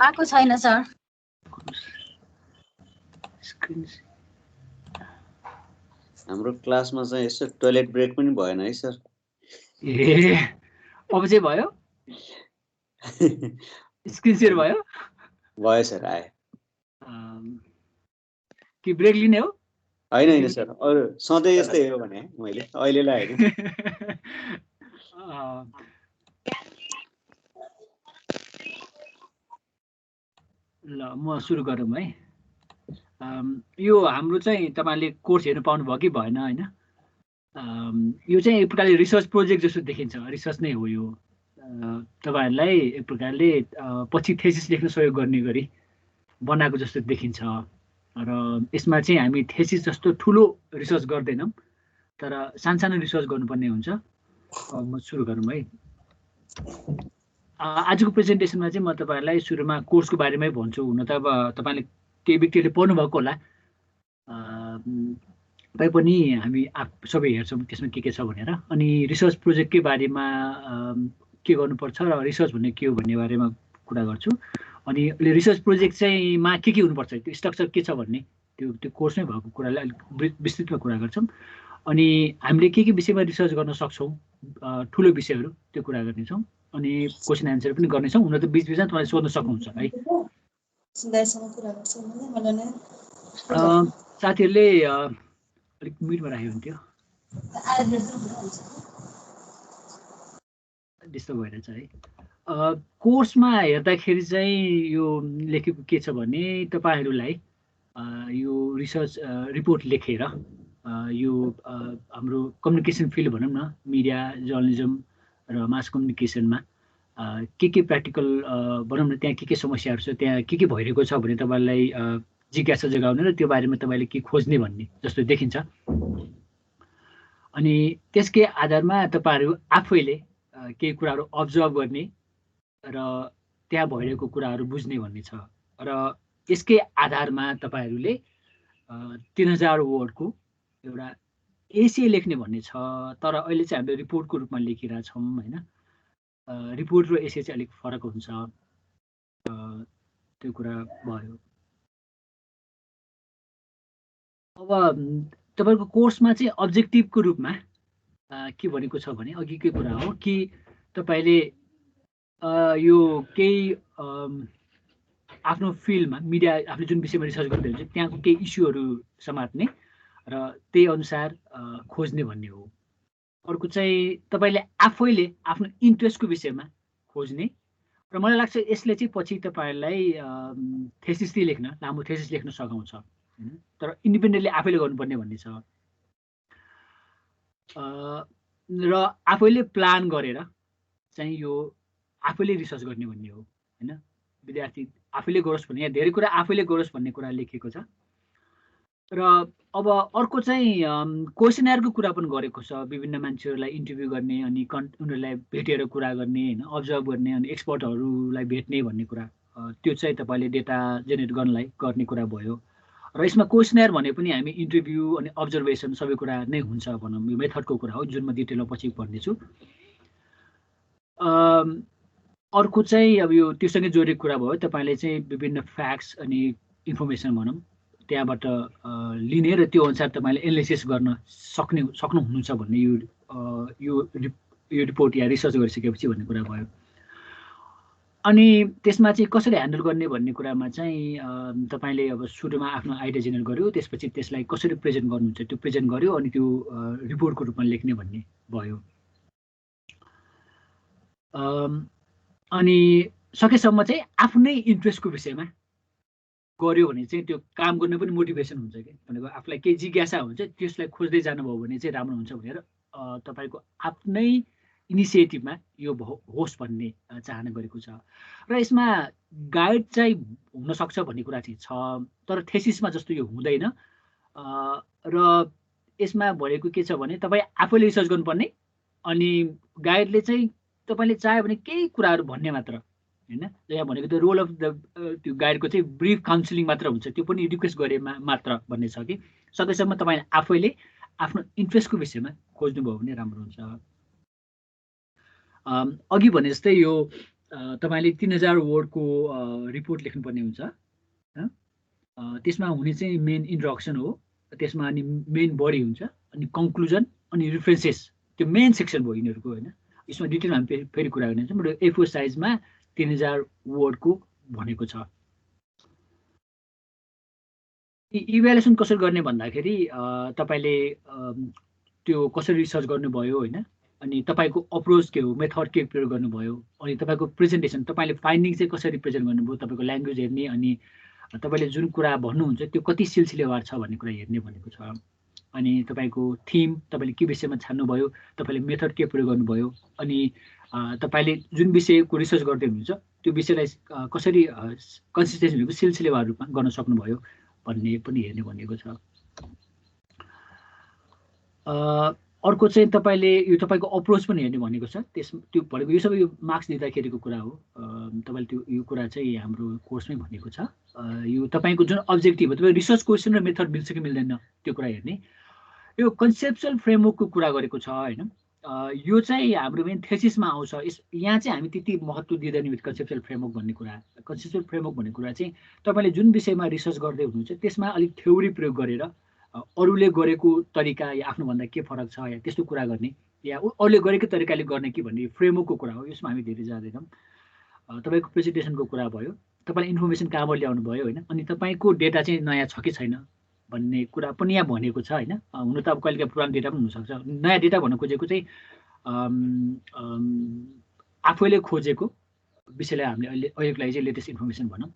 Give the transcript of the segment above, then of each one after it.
आएको छैन सर। हाम्रो क्लासमा चाहिँ यसो टोयलेट ब्रेक पनि भएन है सर। ए अब चाहिँ भयो? स्क्रिन शेयर भयो? भयो सर, आए। कि ब्रेक लिने हो? होइन सर, अरू सधैँ यस्तै हो भने मैले अहिलेलाई होइन। ल म सुरु गरौँ है। यो हाम्रो चाहिँ तपाईँले कोर्स हेर्नु पाउनुभयो कि भएन होइन? यो चाहिँ एक प्रकारले रिसर्च प्रोजेक्ट जस्तो देखिन्छ, रिसर्च नै हो यो। तपाईँहरूलाई एक प्रकारले पछि थेसिस लेख्न सहयोग गर्ने गरी बनाएको जस्तो देखिन्छ। र यसमा चाहिँ हामी थेसिस जस्तो ठुलो रिसर्च गर्दैनौँ, तर सानो रिसर्च गर्नुपर्ने हुन्छ। म सुरु गरौँ है। आजको प्रेजेन्टेसनमा चाहिँ म तपाईँहरूलाई सुरुमा कोर्सको बारेमै भन्छु। हुन त अब तपाईँले केही व्यक्तिले पढ्नुभएको होला, तैपनि हामी सबै हेर्छौँ त्यसमा के छ भनेर। अनि रिसर्च प्रोजेक्टकै बारेमा के गर्नुपर्छ र रिसर्च भन्ने के हो भन्ने बारेमा कुरा गर्छु। अनि अहिले रिसर्च प्रोजेक्ट चाहिँ मा के हुनुपर्छ, त्यो स्ट्रक्चर के छ भन्ने त्यो कोर्समै भएको कुरालाई अलिक विस्तृतमा कुरा गर्छौँ। अनि हामीले के विषयमा रिसर्च गर्न सक्छौँ, ठुलो विषयहरू, त्यो कुरा गर्नेछौँ। अनि क्वेसन एन्सर पनि गर्नेछौँ। हुन त बिचबिचमा तपाईँले सोध्न सक्नुहुन्छ है। साथीहरूले अलिक मिटमा राख्यो हुन्थ्यो, डिस्टर्ब भइरहेछ है। कोर्समा हेर्दाखेरि चाहिँ यो लेखेको के छ भने तपाईँहरूलाई यो रिसर्च रिपोर्ट लेखेर यो हाम्रो कम्युनिकेसन फिल्ड भनौँ न, मिडिया जर्नलिजम र मास कम्युनिकेसनमा के प्र्याक्टिकल भनौँ न, त्यहाँ के समस्याहरू छ, त्यहाँ के भइरहेको छ भने तपाईँलाई जिज्ञासा जगाउने र त्यो बारेमा तपाईँले के खोज्ने भन्ने जस्तो देखिन्छ। अनि त्यसकै आधारमा तपाईँहरू आफैले केही कुराहरू अब्जर्भ गर्ने र त्यहाँ भइरहेको कुराहरू बुझ्ने भन्ने छ। र यसकै आधारमा तपाईँहरूले 3000 वर्डको एउटा एसे लेख्ने भन्ने छ। तर अहिले चाहिँ हामीले रिपोर्टको रूपमा लेखिरहेका छौँ होइन। रिपोर्ट र एसे चाहिँ अलिक फरक हुन्छ, त्यो कुरा भयो। अब तपाईँको कोर्समा चाहिँ अब्जेक्टिभको रूपमा के भनेको छ भने अघिकै कुरा हो कि तपाईँले यो केही आफ्नो फिल्डमा मिडिया आफूले जुन विषयमा रिसर्च गर्दै हुन्छ त्यहाँको केही इस्युहरू समात्ने र त्यही अनुसार खोज्ने भन्ने हो। अर्को चाहिँ तपाईँले आफैले आफ्नो इन्ट्रेस्टको विषयमा खोज्ने। र मलाई लाग्छ यसले चाहिँ पछि तपाईँहरूलाई थेसिस लेख्न, लामो थेसिस लेख्न सघाउँछ होइन। तर इन्डिपेन्डेन्टली आफैले गर्नुपर्ने भन्ने छ। र आफैले प्लान गरेर चाहिँ यो आफैले रिसर्च गर्ने भन्ने हो होइन। विद्यार्थी आफैले गरोस् भन्ने, यहाँ धेरै कुरा आफैले गरोस् भन्ने कुरा लेखिएको छ। र अब अर्को चाहिँ क्वेसनरको कुरा पनि गरेको छ। विभिन्न मान्छेहरूलाई इन्टरभ्यू गर्ने, अनि उनीहरूलाई भेटेर कुरा गर्ने होइन, अब्जर्भ गर्ने, अनि एक्सपर्टहरूलाई भेट्ने भन्ने कुरा, त्यो चाहिँ तपाईँले डेटा जेनेरेट गर्नलाई गर्ने कुरा भयो। र यसमा क्वेसनर भने पनि हामी इन्टरभ्यू अनि अब्जर्भेसन सबै कुरा नै हुन्छ भनौँ। यो मेथडको कुरा हो जुन म डिटेलमा पछि भन्नेछु। अर्को चाहिँ अब यो त्योसँगै जोडेको कुरा भयो। तपाईँले चाहिँ विभिन्न फ्याक्ट्स अनि इन्फर्मेसन भनौँ त्यहाँबाट लिने र त्यो अनुसार तपाईँले एनालिसिस गर्न सक्नुहुन्छ भन्ने यो रिपोर्ट या रिसर्च गरिसकेपछि भन्ने कुरा भयो। अनि त्यसमा चाहिँ कसरी ह्यान्डल गर्ने भन्ने कुरामा चाहिँ तपाईँले अब सुरुमा आफ्नो आइडिया जेनेरेट गर्यो, त्यसपछि त्यसलाई कसरी प्रेजेन्ट गर्नुहुन्छ त्यो प्रेजेन्ट गर्यो, अनि त्यो रिपोर्टको रूपमा लेख्ने भन्ने भयो। अनि सकेसम्म चाहिँ आफ्नै इन्ट्रेस्टको विषयमा गऱ्यो भने चाहिँ त्यो काम गर्ने पनि मोटिभेसन हुन्छ कि, भनेको आफूलाई केही जिज्ञासा हुन्छ त्यसलाई खोज्दै जानुभयो भने चाहिँ राम्रो हुन्छ भनेर तपाईँको आफ्नै इनिसिएटिभमा यो होस् भन्ने चाहना गरेको छ। र यसमा गाइड चाहिँ हुनसक्छ भन्ने कुरा चाहिँ छ, तर थेसिसमा जस्तो यो हुँदैन। र यसमा भएको के छ भने तपाईँ आफैले रिसर्च गर्नुपर्ने, अनि गाइडले चाहिँ तपाईँले चाह्यो भने केही कुराहरू भन्ने मात्र होइन। यहाँ भनेको त रोल अफ द त्यो गाइडको चाहिँ ब्रिफ काउन्सिलिङ मात्र हुन्छ, त्यो पनि रिक्वेस्ट गरे मात्र भन्ने छ कि सकेसम्म तपाईँले आफैले आफ्नो इन्ट्रेस्टको विषयमा खोज्नुभयो भने राम्रो हुन्छ। अघि भने जस्तै यो तपाईँले 3000 वर्डको रिपोर्ट लेख्नुपर्ने हुन्छ। त्यसमा हुने चाहिँ मेन इन्ट्रोडक्सन हो, त्यसमा अनि मेन बडी हुन्छ, अनि कन्क्लुजन अनि रिफरेन्सेस, त्यो मेन सेक्सन भयो यिनीहरूको होइन। यसमा डिटेलमा हामी फेरि कुरा गर्ने छौँ, बट A4 साइजमा 3000 वर्डको भनेको छ। इभ्यालुएसन कसरी गर्ने भन्दाखेरि तपाईँले त्यो कसरी रिसर्च गर्नुभयो होइन, अनि तपाईँको अप्रोच के हो, मेथड के प्रयोग गर्नुभयो, अनि तपाईँको प्रेजेन्टेसन, तपाईँले फाइन्डिङ चाहिँ कसरी प्रेजेन्ट गर्नुभयो, तपाईँको ल्याङ्ग्वेज हेर्ने, अनि तपाईँले जुन कुरा भन्नुहुन्छ त्यो कति सिलसिलेवार छ भन्ने कुरा हेर्ने भनेको छ। अनि तपाईँको थिम, तपाईँले के विषयमा छान्नुभयो, तपाईँले मेथड के प्रयोग गर्नुभयो, अनि तपाईँले जुन विषयको रिसर्च गर्दै हुनुहुन्छ त्यो विषयलाई कसरी कन्सिस्टेन्सी भनेको सिलसिलेवार रूपमा गर्न सक्नुभयो भन्ने पनि हेर्ने भनेको छ। अर्को चाहिँ तपाईँले यो तपाईँको अप्रोच पनि हेर्ने भनेको छ। त्यो भनेको यो सबै यो मार्क्स दिँदाखेरिको कुरा हो। तपाईँले त्यो यो कुरा चाहिँ हाम्रो कोर्समै भनेको छ। यो तपाईँको जुन अब्जेक्टिभ हो, तपाईँ रिसर्च क्वेसन र मेथड मिल्छ कि मिल्दैन त्यो कुरा हेर्ने। यो कन्सेप्चुअल फ्रेमवर्कको कुरा गरेको छ होइन। यो चाहिँ हाम्रो मेन थेसिसमा आउँछ। यहाँ चाहिँ हामी त्यति महत्त्व दिँदैन विथ कन्सेप्चुअल फ्रेमवर्क भन्ने कुरा। कन्सेप्चुअल फ्रेमवर्क भन्ने कुरा चाहिँ तपाईँले जुन विषयमा रिसर्च गर्दै हुनुहुन्छ त्यसमा अलिक थ्योरी प्रयोग गरेर अरूले गरेको तरिका या आफ्नोभन्दा के फरक छ या त्यस्तो कुरा गर्ने, या अरूले गरेको तरिकाले गर्ने कि भन्ने फ्रेमवर्कको कुरा हो। यसमा हामी धेरै जाँदैनौँ। तपाईँको प्रेजेन्टेसनको कुरा भयो, तपाईँले इन्फर्मेसन कहाँबाट ल्याउनु भयो होइन, अनि तपाईँको डेटा चाहिँ नयाँ छ कि छैन भन्ने कुरा पनि यहाँ भनेको छ होइन। हुन त अब कहिलेकाहीँ पुरानो डेटा पनि हुनसक्छ। नयाँ डेटा भन्न खोजेको चाहिँ आफैले खोजेको विषयलाई हामीले अहिलेको लागि चाहिँ लेटेस्ट इन्फर्मेसन भनौँ।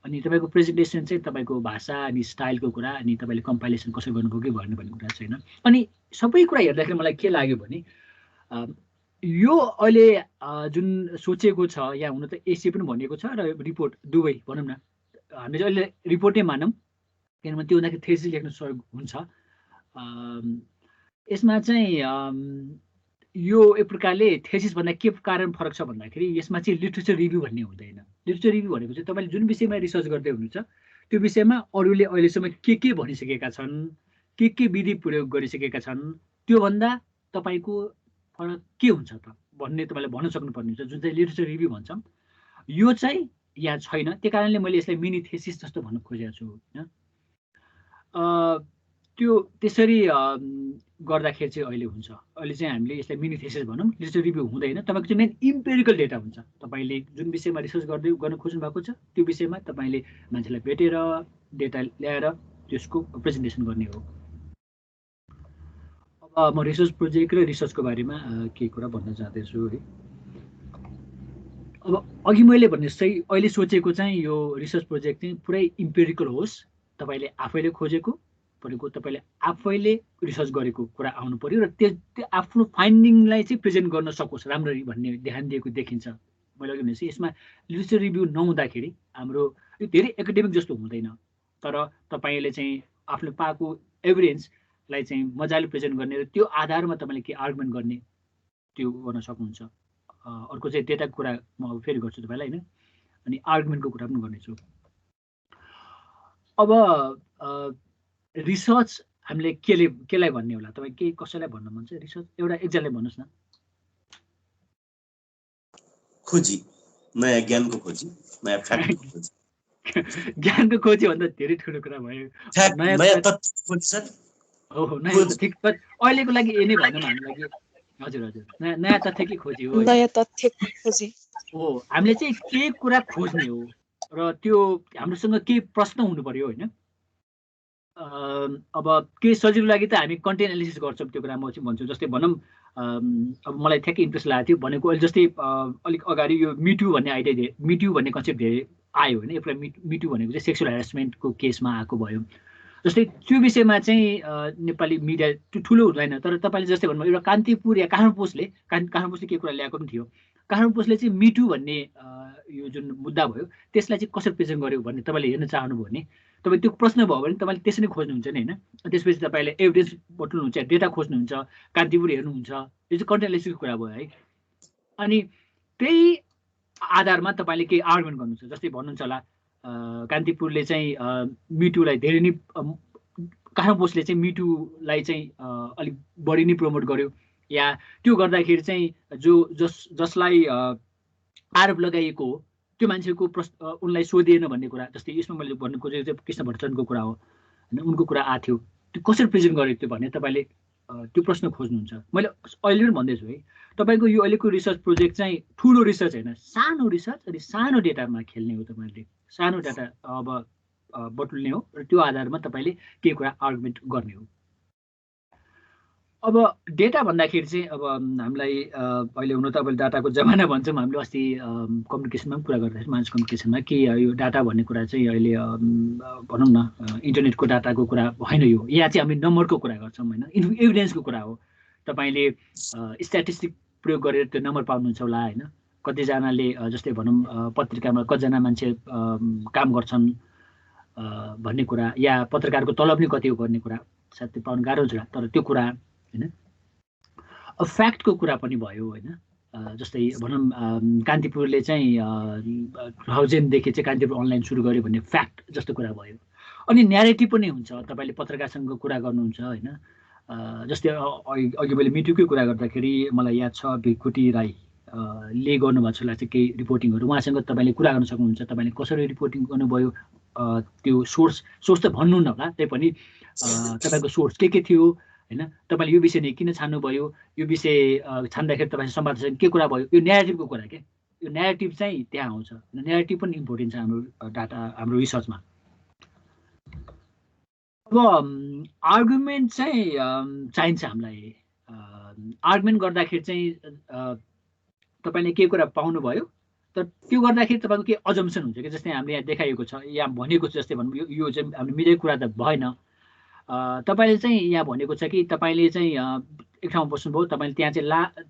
अनि तपाईँको प्रेजेन्टेसन चाहिँ तपाईँको भाषा अनि स्टाइलको कुरा, अनि तपाईँले कम्पाइलेसन कसरी गर्नुभयो कि भन्ने कुरा छैन। अनि सबै कुरा हेर्दाखेरि मलाई के लाग्यो भने यो अहिले जुन सोचेको छ, यहाँ हुन त एसी पनि भनेको छ र रिपोर्ट दुवै भनौँ न, हामीले चाहिँ अहिले रिपोर्टै मानौँ, किनभने त्यो हुँदाखेरि थेसिस लेख्न सहयोग हुन्छ। यसमा चाहिँ यो एक प्रकारले थेसिसभन्दा के कारण फरक छ भन्दाखेरि यसमा चाहिँ लिट्रेचर रिभ्यू भन्ने हुँदैन। लिट्रेचर रिभ्यू भनेको चाहिँ तपाईँले जुन विषयमा रिसर्च गर्दै हुनुहुन्छ त्यो विषयमा अरूले अहिलेसम्म के भनिसकेका छन्, के विधि प्रयोग गरिसकेका छन्, त्योभन्दा तपाईँको फरक के हुन्छ त भन्ने तपाईँले भन्न सक्नुपर्ने हुन्छ, जुन चाहिँ लिट्रेचर रिभ्यू भन्छौँ। यो चाहिँ यहाँ छैन। त्यही कारणले मैले यसलाई मिनी थेसिस जस्तो भन्न खोजेको छु होइन। त्यो त्यसरी गर्दाखेरि चाहिँ अहिले हुन्छ। अहिले चाहिँ हामीले यसलाई मिनी थेसिस भनौँ, लिट्रेचर रिभ्यू हुँदैन। तपाईँको चाहिँ मेन इम्पेरिकल डेटा हुन्छ। तपाईँले जुन विषयमा रिसर्च गर्न खोज्नु भएको छ त्यो विषयमा तपाईँले मान्छेलाई भेटेर डेटा ल्याएर त्यसको प्रेजेन्टेसन गर्ने हो। अब म रिसर्च प्रोजेक्ट र रिसर्चको बारेमा केही कुरा भन्न चाहँदैछु है। अब अघि मैले भने जस्तै अहिले सोचेको चाहिँ यो रिसर्च प्रोजेक्ट चाहिँ पुरै इम्पेरिकल होस्, तपाईँले आफैले खोजेको भनेको, तपाईँले आफैले रिसर्च गरेको कुरा आउनु पर्यो र त्यो आफ्नो फाइन्डिङलाई चाहिँ प्रेजेन्ट गर्न सकोस् राम्ररी भन्ने ध्यान दिएको देखिन्छ। मैले अघि भनेपछि यसमा लिट्रेचर रिभ्यू नहुँदाखेरि हाम्रो यो धेरै एकाडेमिक जस्तो हुँदैन, तर तपाईँले चाहिँ आफूले पाएको एभिडेन्सलाई चाहिँ मजाले प्रेजेन्ट गर्ने र त्यो आधारमा तपाईँले के आर्गुमेन्ट गर्ने त्यो गर्न सक्नुहुन्छ। अर्को चाहिँ डेटाको कुरा म फेरि गर्छु तपाईँलाई होइन, अनि आर्गुमेन्टको कुरा पनि गर्नेछु। अब रिसर्च हामीले केलाई भन्ने होला, तपाईँ के कसैलाई भन्न मन छ? रिसर्च एउटा एकजनाले भन्नुहोस् न। खोजी, नयाँ ज्ञानको खोजी, नयाँ फ्याक्टको खोजी। ज्ञानको खोजी भन्दा धेरै ठुलो कुरा भयो। नयाँ तथ्य खोजी सर। ओहो, नयाँ ठिक, अहिलेको लागि यही नै भनौँ हाम्रो लागि। हजुर हजुर, नयाँ तथ्यकै खोजी हो। नयाँ तथ्य खोजी हो, हामीले चाहिँ के कुरा खोज्ने हो र त्यो हाम्रोसँग के प्रश्न हुनु पर्यो होइन। अब केही सजिलो लागि त हामी कन्टेन्ट एनालिसिस गर्छौँ, त्यो कुरा म चाहिँ भन्छु। जस्तै भनौँ अब मलाई ठ्याक्कै इन्ट्रेस्ट लागेको थियो भनेको अहिले जस्तै अलिक अगाडि यो मिटु भन्ने आइडिया, मिटु भन्ने कन्सेप्ट धेरै आयो होइन। एउटा मिटु भनेको चाहिँ सेक्सुअल हेरेसमेन्टको केसमा आएको भयो। जस्तै त्यो विषयमा चाहिँ नेपाली मिडिया ठुलो हुँदैन, तर तपाईँले जस्तै भन्नुभयो एउटा कान्तिपुर या काठमाडौँ पोस्टले के कुरा ल्याएको पनि थियो। काठमाडौँ पोस्टले चाहिँ मिटु भन्ने यो जुन मुद्दा भयो त्यसलाई चाहिँ कसरी प्रेजेन्ट गर्यो भन्ने तपाईँले हेर्न चाहनुभयो भने तपाईँ त्यो प्रश्न भयो भने तपाईँले त्यसरी नै खोज्नुहुन्छ नि होइन। त्यसपछि तपाईँले एभिडेन्स बटुल्नुहुन्छ, डेटा खोज्नुहुन्छ, कान्तिपुर हेर्नुहुन्छ, यो चाहिँ कन्टेन्ट एनालिसिसको कुरा भयो है। अनि त्यही आधारमा तपाईँले केही आर्गुमेन्ट गर्नुहुन्छ। जस्तै भन्नुहुन्छ होला कान्तिपुरले चाहिँ मिटुलाई धेरै नै, काठमाडौँ पोस्टले चाहिँ मिटुलाई चाहिँ अलिक बढी नै प्रमोट गर्यो, या त्यो गर्दाखेरि चाहिँ जसलाई आरोप लगाइएको हो त्यो मान्छेको उनलाई सोधिएन भन्ने कुरा। जस्तै यसमा मैले भन्नु खोजेको चाहिँ कृष्ण भट्टराईको कुरा हो होइन, उनको कुरा आएको थियो, त्यो कसरी प्रेजेन्ट गरेको थियो भने तपाईँले त्यो प्रश्न खोज्नुहुन्छ। मैले अहिले पनि भन्दैछु है, तपाईँको यो अहिलेको रिसर्च प्रोजेक्ट चाहिँ ठुलो रिसर्च होइन, सानो रिसर्च अनि सानो डेटामा खेल्ने हो। तपाईँले सानो डाटा अब बटुल्ने हो र त्यो आधारमा तपाईँले केही कुरा आर्गुमेन्ट गर्ने हो। अब डेटा भन्दाखेरि चाहिँ अब हामीलाई अहिले हुन त अब डाटाको जमाना भन्छौँ हामीले, अस्ति कम्युनिकेसनमा पनि कुरा गर्दाखेरि मान्छे कम्युनिकेसनमा कि यो डाटा भन्ने कुरा चाहिँ अहिले भनौँ न इन्टरनेटको डाटाको कुरा होइन, यो यहाँ चाहिँ हामी नम्बरको कुरा गर्छौँ होइन, एभिडेन्सको कुरा हो। तपाईँले स्ट्याटिस्टिक प्रयोग गरेर त्यो नम्बर पाउनुहुन्छ होला होइन, कतिजनाले जस्तै भनौँ पत्रिकामा कतिजना मान्छे काम गर्छन् भन्ने कुरा, या पत्रकारको तलब नै कति हो भन्ने कुरा सायद त्यो पाउनु गाह्रो हुन्छ, तर त्यो कुरा होइन। अब फ्याक्टको कुरा पनि भयो होइन, जस्तै भनौँ कान्तिपुरले चाहिँ 2000देखि चाहिँ कान्तिपुर अनलाइन सुरु गर्यो भन्ने फ्याक्ट जस्तो कुरा भयो। अनि न्यारेटिभ पनि हुन्छ, तपाईँले पत्रकारसँग कुरा गर्नुहुन्छ होइन। जस्तै अघि मैले मिटुकै कुरा गर्दाखेरि मलाई याद छ भिकुटी राईले गर्नुभएको छ लाग्छ केही रिपोर्टिङहरू, उहाँसँग तपाईँले कुरा गर्न सक्नुहुन्छ, तपाईँले कसरी रिपोर्टिङ गर्नुभयो, त्यो सोर्स त भन्नुहुन्न होला, त्यही पनि तपाईँको सोर्स के थियो होइन, तपाईँले यो विषय नै किन छान्नुभयो, यो विषय छान्दाखेरि तपाईँसँग संवादसँग के कुरा भयो, यो न्यारेटिभको कुरा के, यो न्यारेटिभ चाहिँ त्यहाँ आउँछ। न्यारेटिभ पनि इम्पोर्टेन्ट छ हाम्रो डाटा हाम्रो रिसर्चमा। अब आर्गुमेन्ट चाहिँ चाहिन्छ हामीलाई। आर्गुमेन्ट गर्दाखेरि चाहिँ तपाईँले के कुरा पाउनुभयो, तर त्यो गर्दाखेरि तपाईँको के अजम्सन हुन्छ कि, जस्तै हामीले यहाँ देखाइएको छ, यहाँ भनेको छ, जस्तै भनौँ यो चाहिँ हामीले मिलेको कुरा त भएन। तपाईँले चाहिँ यहाँ भनेको छ कि तपाईँले चाहिँ एक ठाउँमा बस्नुभयो, तपाईँले त्यहाँ चाहिँ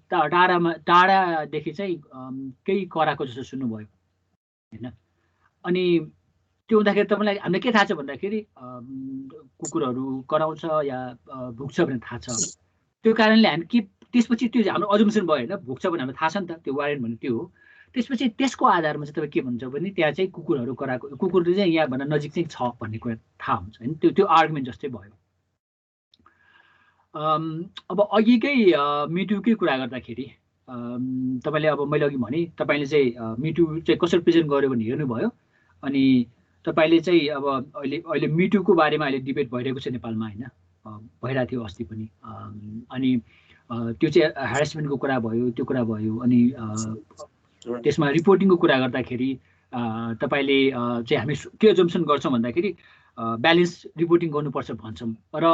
टाढादेखि चाहिँ केही कराएको जस्तो सुन्नुभयो होइन। अनि त्यो हुँदाखेरि तपाईँलाई हामीलाई के थाहा छ भन्दाखेरि कुकुरहरू कराउँछ या भुक्छ भन्ने थाहा छ। त्यो कारणले हामी के त्यसपछि त्यो हाम्रो अजम्सन भयो होइन, भुक्छ भने हामीलाई थाहा छ नि त, त्यो वारेन्ट भन्ने त्यो हो। त्यसपछि त्यसको आधारमा चाहिँ तपाईँ के भन्छ भने त्यहाँ चाहिँ कुकुरहरू कराएको, कुकुरले चाहिँ यहाँभन्दा नजिक चाहिँ छ भन्ने कुरा थाहा हुन्छ होइन, त्यो आर्गुमेन्ट जस्तै भयो। अब अघिकै मिटुकै कुरा गर्दाखेरि तपाईँले अब मैले अघि भने तपाईँले चाहिँ मिटु चाहिँ कसरी प्रेजेन्ट गर्यो भने हेर्नुभयो। अनि तपाईँले चाहिँ अब अहिले मिटुको बारेमा अहिले डिबेट भइरहेको छ नेपालमा होइन, भइरहेको थियो अस्ति पनि। अनि त्यो चाहिँ ह्यारेसमेन्टको कुरा भयो, त्यो कुरा भयो। अनि त्यसमा रिपोर्टिङको कुरा गर्दाखेरि तपाईँले चाहिँ हामी के जम्सन गर्छौँ भन्दाखेरि ब्यालेन्स रिपोर्टिङ गर्नुपर्छ भन्छौँ, र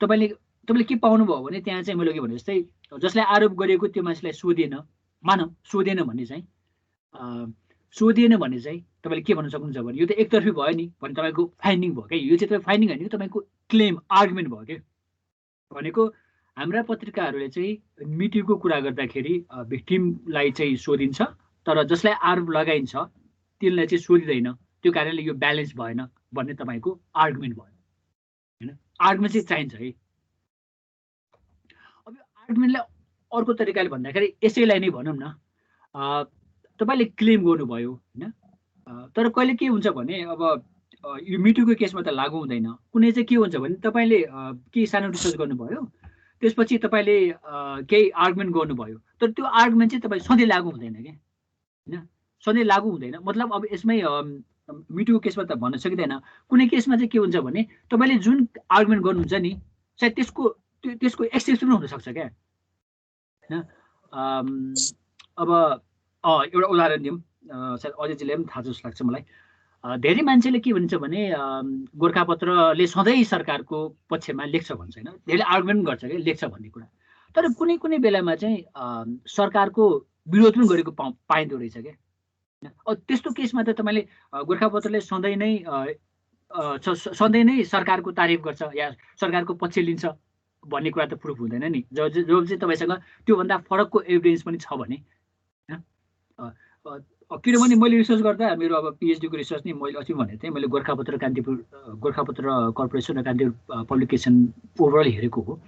तपाईँले के पाउनुभयो भने त्यहाँ चाहिँ मैले अघि भने जस्तै जसलाई आरोप गरिएको त्यो मान्छेलाई सोधिएन, मानौँ सोधिएन भने चाहिँ तपाईँले के भन्न सक्नुहुन्छ भने यो त एकतर्फी भयो नि भने तपाईँको फाइन्डिङ भयो क्या। यो चाहिँ तपाईँ फाइन्डिङ होइन कि तपाईँको क्लेम आर्गुमेन्ट भयो क्या। भनेको हाम्रा पत्रिकाहरूले चाहिँ मिटुको कुरा गर्दाखेरि भिक्टिमलाई चाहिँ सोधिन्छ, तर जसलाई आरोप लगाइन्छ तिनलाई चाहिँ सोधिँदैन, त्यो कारणले यो ब्यालेन्स भएन भन्ने तपाईँको आर्गुमेन्ट भयो होइन। आर्गुमेन्ट चाहिँ चाहिन्छ है। अब यो आर्गुमेन्टलाई अर्को तरिकाले भन्दाखेरि यसैलाई नै भनौँ न, तपाईँले क्लेम गर्नुभयो होइन, तर कहिले के हुन्छ भने अब यो मिटुको केसमा त लागु हुँदैन। कुनै चाहिँ के हुन्छ भने तपाईँले केही सानो रिसर्च गर्नुभयो, त्यसपछि तपाईँले केही आर्गुमेन्ट गर्नुभयो, तर त्यो आर्गुमेन्ट चाहिँ तपाईँ सधैँ लागु हुँदैन क्या होइन, सधैँ लागु हुँदैन। मतलब अब यसमै मिटुको केसमा त भन्न सकिँदैन। कुनै केसमा चाहिँ के हुन्छ भने तपाईँले जुन आर्गुमेन्ट गर्नुहुन्छ नि सायद त्यसको एक्सेप्सन पनि हुनसक्छ क्या होइन। अब एउटा उदाहरण दिउँ, सायद अजयजीले पनि थाहा जस्तो लाग्छ मलाई। धेरै मान्छेले के भन्छ भने गोर्खापत्रले सधैँ सरकारको पक्षमा लेख्छ भन्छ होइन, धेरै आर्गुमेन्ट गर्छ क्या लेख्छ भन्ने कुरा, तर कुनै कुनै बेलामा चाहिँ सरकारको विरोध पनि गरेको पाइँदो रहेछ क्या होइन। त्यस्तो केसमा त तपाईँले गोर्खापत्रले सधैँ नै सरकारको तारिफ गर्छ या सरकारको पक्ष लिन्छ भन्ने कुरा त प्रुफ हुँदैन नि, जो चाहिँ तपाईँसँग त्योभन्दा फरकको एभिडेन्स पनि छ भने। किनभने मैले रिसर्च गर्दा मेरो अब पिएचडीको रिसर्च नि मैले अस्ति भनेको थिएँ, मैले गोर्खापत्र कर्पोरेसन र कान्तिपुर पब्लिकेसन ओभरअल हेरेको हो,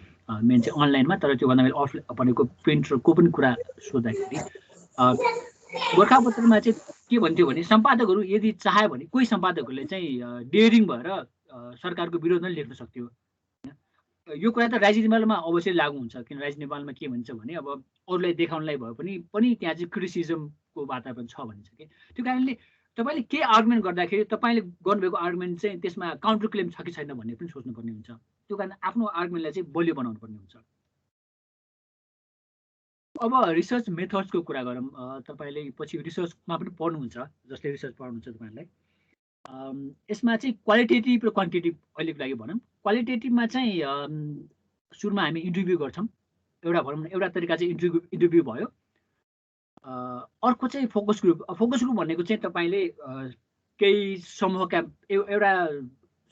मेन चाहिँ अनलाइनमा। तर त्योभन्दा मैले अफ भनेको प्रिन्टरको पनि कुरा सोद्धाखेरि गोर्खापत्रमा चाहिँ के भन्थ्यो भने सम्पादकहरू यदि चाह्यो भने कोही सम्पादकहरूले चाहिँ डेयरिङ भएर सरकारको विरोधमा लेख्न सक्थ्यो। यो कुरा त राइजिङ नेपालमा अवश्य लागु हुन्छ, किन राइजिङ नेपालमा के भन्छ भने अब अरूलाई देखाउनलाई भए पनि त्यहाँ चाहिँ क्रिटिसिजमको वातावरण छ भनिन्छ कि। त्यो कारणले तपाईँले के आर्गुमेन्ट गर्दाखेरि तपाईँले गर्नुभएको आर्गुमेन्ट चाहिँ त्यसमा काउन्टर क्लेम छ कि छैन भन्ने पनि सोच्नुपर्ने हुन्छ। त्यो कारण आफ्नो आर्गुमेन्टलाई चाहिँ बलियो बनाउनु पर्ने हुन्छ। अब रिसर्च मेथड्सको कुरा गरौँ। तपाईँले पछि रिसर्चमा पनि पढ्नुहुन्छ, जसले रिसर्च पढ्नुहुन्छ तपाईँहरूलाई यसमा चाहिँ क्वालिटेटिभ र क्वान्टिटेटिभ अहिलेको लागि भनौँ। क्वालिटेटिभमा चाहिँ सुरुमा हामी इन्टरभ्यू गर्छौँ, एउटा तरिका चाहिँ इन्टरभ्यू भयो। अर्को चाहिँ फोकस ग्रुप। फोकस ग्रुप भनेको चाहिँ तपाईँले केही समूहका एउटा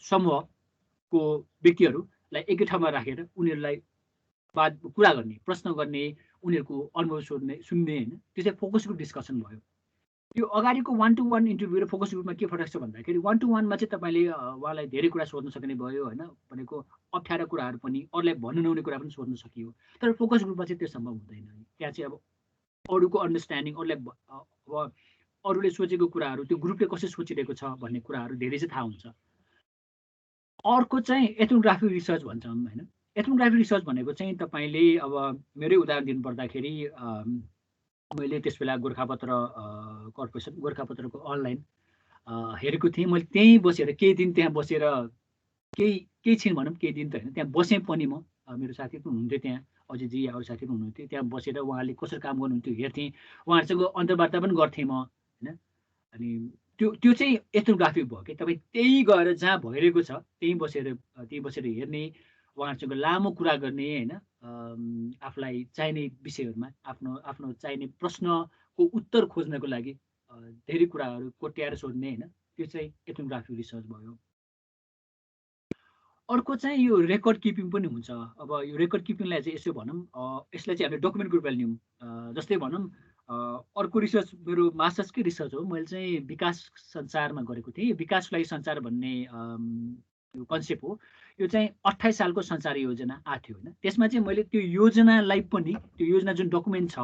समूहको व्यक्तिहरूलाई एकै ठाउँमा राखेर उनीहरूलाई कुरा गर्ने, प्रश्न गर्ने, उनीहरूको अनुभव सुन्ने होइन, त्यो चाहिँ फोकस ग्रुप डिस्कसन भयो। यो अगाडिको 1-to-1 इन्टरभ्यू र फोकस ग्रुपमा के फरक छ भन्दाखेरि 1-to-1मा चाहिँ तपाईँले उहाँलाई धेरै कुरा सोध्न सक्ने भयो होइन, भनेको अप्ठ्यारो कुराहरू पनि अरूलाई भन्नु नहुने कुरा पनि सोध्न सकियो। तर फोकस ग्रुपमा चाहिँ त्यो सम्भव हुँदैन। त्यहाँ चाहिँ अब अरूको अन्डरस्ट्यान्डिङ, अब अरूले सोचेको कुराहरू त्यो ग्रुपले कसरी सोचिरहेको छ भन्ने कुराहरू धेरै चाहिँ थाहा हुन्छ। अर्को चाहिँ एथनोग्राफिक रिसर्च भन्छौँ होइन। एथनोग्राफिक रिसर्च भनेको चाहिँ तपाईँले अब मेरै उदाहरण दिनुपर्दाखेरि मैले त्यस बेला गोर्खापत्र कर्पोरेसन, गोर्खापत्रको अनलाइन हेरेको थिएँ। मैले त्यहीँ बसेर केही दिन त्यहाँ बसेर केही छिन् भनौँ, केही दिन त होइन, त्यहाँ बसेँ पनि म। मेरो साथी पनि हुनुहुन्थ्यो त्यहाँ, अजितजी अरू साथी पनि हुनुहुन्थ्यो। त्यहाँ बसेर उहाँले कसरी काम गर्नुहुन्थ्यो हेर्थेँ, उहाँहरूसँग अन्तर्वार्ता पनि गर्थेँ म होइन। अनि त्यो चाहिँ एथनोग्राफिक भयो कि तपाईँ त्यही गएर जहाँ भइरहेको छ त्यहीँ बसेर हेर्ने, उहाँहरूसँग लामो कुरा गर्ने होइन, आफूलाई चाहिने विषयहरूमा आफ्नो चाहिने प्रश्नको उत्तर खोज्नको लागि धेरै कुराहरू कोट्याएर सोध्ने होइन, त्यो चाहिँ एथनोग्राफिक रिसर्च भयो। अर्को चाहिँ यो रेकर्ड किपिङ पनि हुन्छ। अब यो रेकर्ड किपिङलाई चाहिँ यसो भनौँ, यसलाई चाहिँ हामीले डकुमेन्ट ग्रुपलाई लियौँ। जस्तै भनौँ अर्को रिसर्च मेरो मास्टर्सकै रिसर्च हो, मैले चाहिँ विकास सञ्चारमा गरेको थिएँ। विकासको लागि सञ्चार भन्ने यो कन्सेप्ट हो। यो चाहिँ 28 सालको सञ्चार योजना आएको थियो होइन। त्यसमा चाहिँ मैले त्यो योजनालाई पनि, त्यो योजना जुन डकुमेन्ट छ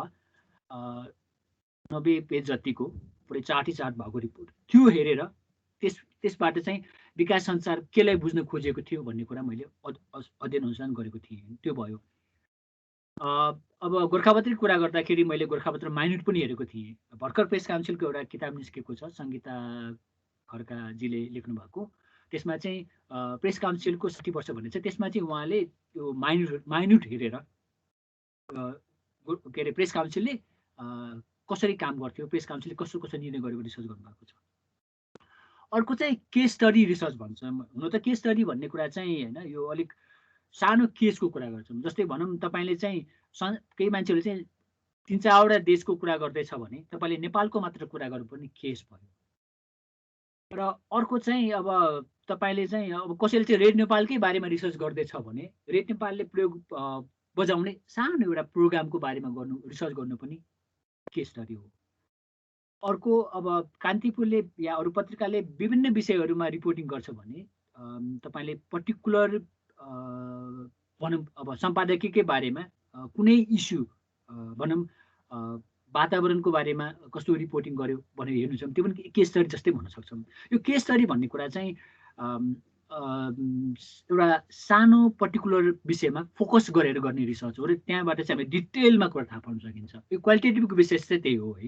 90 पेज जतिको पुरै चार्ट भएको रिपोर्ट, त्यो हेरेर त्यसबाट चाहिँ विकास सञ्चार केलाई बुझ्न खोजेको थियो भन्ने कुरा मैले अध्ययन अनुसन्धान गरेको थिएँ। त्यो भयो। अब गोर्खापत्रको कुरा गर्दाखेरि मैले गोर्खापत्र माइन्युट पनि हेरेको थिएँ। भर्खर प्रेस काउन्सिलको एउटा किताब निस्केको छ, सङ्गीता खड्काजीले लेख्नु भएको। त्यसमा चाहिँ प्रेस काउन्सिलको 60 वर्ष भन्ने छ। त्यसमा चाहिँ उहाँले त्यो माइन्युट हेरेर के अरे प्रेस काउन्सिलले कसरी काम गर्थ्यो, प्रेस काउन्सिलले कसो निर्णय गरेको रिसर्च गर्नुभएको छ। अर्को चाहिँ केस स्टडी रिसर्च भन्छ। हुन त केस स्टडी भन्ने कुरा चाहिँ होइन, यो अलिक सानो केसको कुरा गर्छौँ। जस्तै भनौँ तपाईँले चाहिँ केही मान्छेहरूले चाहिँ 3-4वटा देशको कुरा गर्दैछ भने तपाईँले नेपालको मात्र कुरा गर्नुपर्ने केस भयो। र अर्को चाहिँ अब तपाईँले चाहिँ अब कसैले चाहिँ रेड नेपालकै बारेमा रिसर्च गर्दैछ भने रेड नेपालले प्रयोग बजाउने सानो एउटा प्रोग्रामको बारेमा रिसर्च गर्नु पनि केस स्टडी हो। अर्को अब कान्तिपुरले या अरू पत्रिकाले विभिन्न विषयहरूमा रिपोर्टिङ गर्छ भने तपाईँले पर्टिकुलर भनौँ अब सम्पादकीयकै बारेमा कुनै इस्यु भनौँ वातावरणको बारेमा कस्तो रिपोर्टिङ गर्यो भनेर हेर्नु छ, त्यो पनि केस स्टडी जस्तै भन्न सक्छौँ। यो केस स्टडी भन्ने कुरा चाहिँ एउटा सानो पर्टिकुलर विषयमा फोकस गरेर गर्ने रिसर्च हो र त्यहाँबाट चाहिँ हामीले डिटेलमा कुरा थाहा पाउन सकिन्छ। यो क्वालिटेटिभको विशेष चाहिँ त्यही हो है।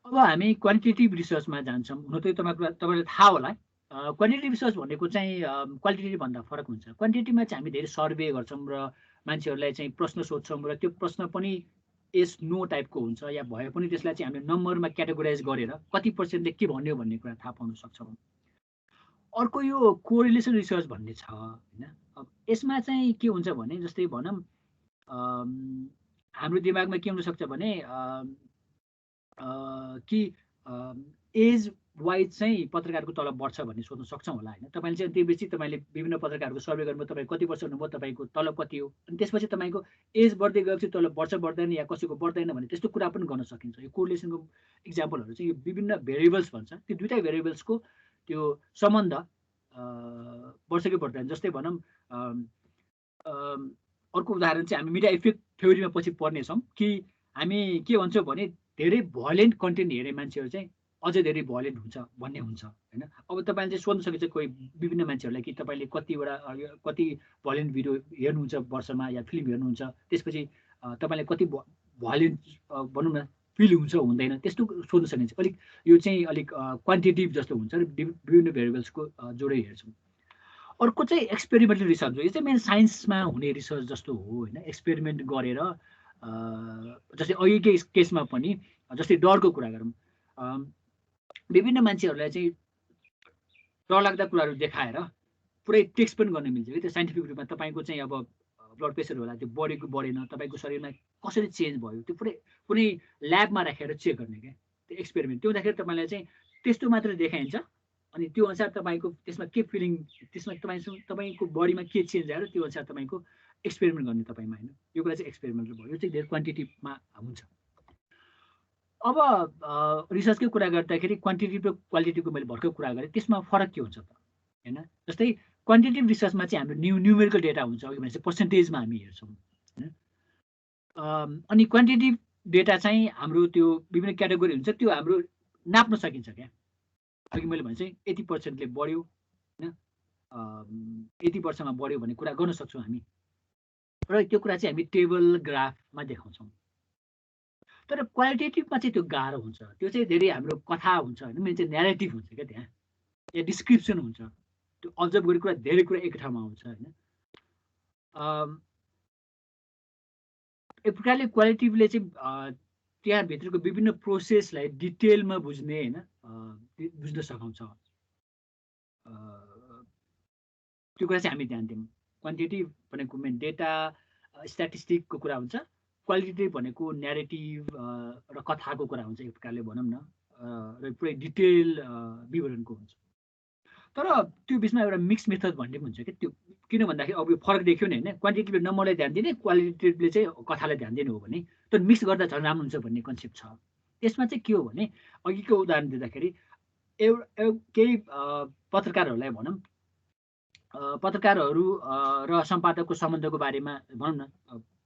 अब हामी क्वान्टिटेटिभ रिसर्चमा जान्छौँ। हुन त तपाईँलाई थाहा होला, क्वान्टिटेटिभ रिसर्च भनेको चाहिँ क्वालिटेटिभ भन्दा फरक हुन्छ। क्वान्टिटेटिभमा चाहिँ हामी धेरै सर्वे गर्छौँ र मान्छेहरूलाई चाहिँ प्रश्न सोध्छौँ र त्यो प्रश्न पनि यस नो टाइपको हुन्छ, या भए पनि त्यसलाई चाहिँ हामीले नम्बरमा क्याटेगोराइज गरेर कति पर्सेन्टले के भन्यो भन्ने कुरा थाहा पाउन सक्छौँ। अर्को यो कोरिलेसन रिसर्च भन्ने छ होइन। अब यसमा चाहिँ के हुन्छ भने जस्तै भनौँ हाम्रो दिमागमा के हुनसक्छ भने कि एज वाइज चाहिँ पत्रकारको तलब बढ्छ भन्ने सोध्न सक्छौँ होला होइन। तपाईँले चाहिँ त्यसपछि तपाईँले विभिन्न पत्रकारहरूको सर्वे गर्नुभयो, तपाईँ कति वर्ष हुनुभयो, तपाईँको तलब कति हो, अनि त्यसपछि तपाईँको एज बढ्दै गएपछि तलब बढ्छ बढ्दैन या कसैको बढ्दैन भने त्यस्तो कुरा पनि गर्न सकिन्छ। यो कोरिलेसनको इक्जाम्पलहरू चाहिँ यो विभिन्न भेरिएबल्स भन्छ, त्यो दुईवटा भेरिएबल्सको त्यो सम्बन्ध बढ्छ कि बढ्दैन। जस्तै भनौँ अर्को उदाहरण चाहिँ हामी मिडिया इफेक्ट थ्योरीमा पछि पढ्नेछौँ कि हामी के भन्छौँ भने धेरै भोयलेन्ट कन्टेन्ट हेर्ने मान्छेहरू चाहिँ अझै धेरै भोयलेन्ट हुन्छ भन्ने हुन्छ होइन। अब तपाईँले चाहिँ सोध्न सकिन्छ कोही विभिन्न मान्छेहरूलाई कि तपाईँले कति भोयलेन्ट भिडियो हेर्नुहुन्छ वर्षमा या फिल्म हेर्नुहुन्छ, त्यसपछि तपाईँलाई कति भोयलेन्ट भनौँ न फिल हुन्छ हुँदैन, त्यस्तो सोध्न सकिन्छ। अलिक यो चाहिँ अलिक क्वान्टिटिभ जस्तो हुन्छ र विभिन्न भेरिएबल्सको जोडै हेर्छौँ। अर्को चाहिँ एक्सपेरिमेन्टल रिसर्च हो। यो चाहिँ मेन साइन्समा हुने रिसर्च जस्तो हो होइन। एक्सपेरिमेन्ट गरेर जस्तै अघिकै केसमा पनि जस्तै डरको कुरा गरौँ, विभिन्न मान्छेहरूलाई चाहिँ डरलाग्दा कुराहरू देखाएर पुरै टेस्ट पनि गर्न मिल्छ कि त्यो साइन्टिफिक रूपमा। तपाईँको चाहिँ अब ब्लड प्रेसर होला, त्यो बढेको बढेन, तपाईँको शरीरमा कसरी चेन्ज भयो, त्यो पुरै कुनै ल्याबमा राखेर चेक गर्ने क्या त्यो एक्सपेरिमेन्ट। त्यो हुँदाखेरि तपाईँलाई चाहिँ त्यस्तो मात्र देखाइन्छ अनि त्यो अनुसार तपाईँको त्यसमा के फिलिङ, त्यसमा तपाईँको बडीमा के चेन्ज आएर त्यो अनुसार तपाईँको एक्सपेरिमेन्ट गर्ने तपाईँमा होइन। यो कुरा चाहिँ एक्सपेरिमेन्टल भयो। यो चाहिँ धेरै क्वान्टिटीमा हुन्छ। अब रिसर्चकै कुरा गर्दाखेरि क्वान्टिटिभ र क्वालिटीको मैले भर्खर कुरा गरेँ, त्यसमा फरक के हुन्छ त होइन। जस्तै क्वान्टिटिभ रिसर्चमा चाहिँ हाम्रो न्युमेरिकल डेटा हुन्छ, अघि भनेपछि पर्सेन्टेजमा हामी हेर्छौँ होइन। अनि क्वान्टिटिभ डेटा चाहिँ हाम्रो त्यो विभिन्न क्याटेगोरी हुन्छ, त्यो हाम्रो नाप्न सकिन्छ क्या। अघि मैले भने चाहिँ 80%ले बढ्यो होइन, 80% बढ्यो भन्ने कुरा गर्न सक्छौँ हामी, र त्यो कुरा चाहिँ हामी टेबल ग्राफमा देखाउँछौँ। तर क्वालिटेटिभमा चाहिँ त्यो गाह्रो हुन्छ। त्यो चाहिँ धेरै हाम्रो कथा हुन्छ होइन, मेन चाहिँ नेरेटिभ हुन्छ क्या त्यहाँ, या डिस्क्रिप्सन हुन्छ। त्यो अब्जर्भ गरेको कुरा धेरै कुरा एक ठाउँमा आउँछ होइन। एक प्रकारले क्वालिटिभले चाहिँ त्यहाँभित्रको विभिन्न प्रोसेसलाई डिटेलमा बुझ्ने होइन, बुझ्न सघाउँछ। त्यो कुरा चाहिँ हामी ध्यान दिउँ। क्वान्टिटिभ भनेको मेन डेटा स्ट्याटिस्टिकको कुरा हुन्छ, क्वालिटेटिभ भनेको न्यारेटिभ र कथाको कुरा हुन्छ एक प्रकारले भनौँ न, र पुरै डिटेल विवरणको हुन्छ। तर त्यो बिचमा एउटा मिक्स मेथड भन्ने पनि हुन्छ कि त्यो, किन भन्दाखेरि अब यो फरक देख्यो नि होइन। क्वान्टिटिभले नम्बरलाई ध्यान दिने, क्वालिटेटिभले चाहिँ कथालाई ध्यान दिने हो भने तर मिक्स गर्दा झन् राम्रो हुन्छ भन्ने कन्सेप्ट छ। त्यसमा चाहिँ के हो भने अघिको उदाहरण दिँदाखेरि केही पत्रकारहरूलाई भनौँ, पत्रकारहरू र सम्पादकको सम्बन्धको बारेमा भनौँ न,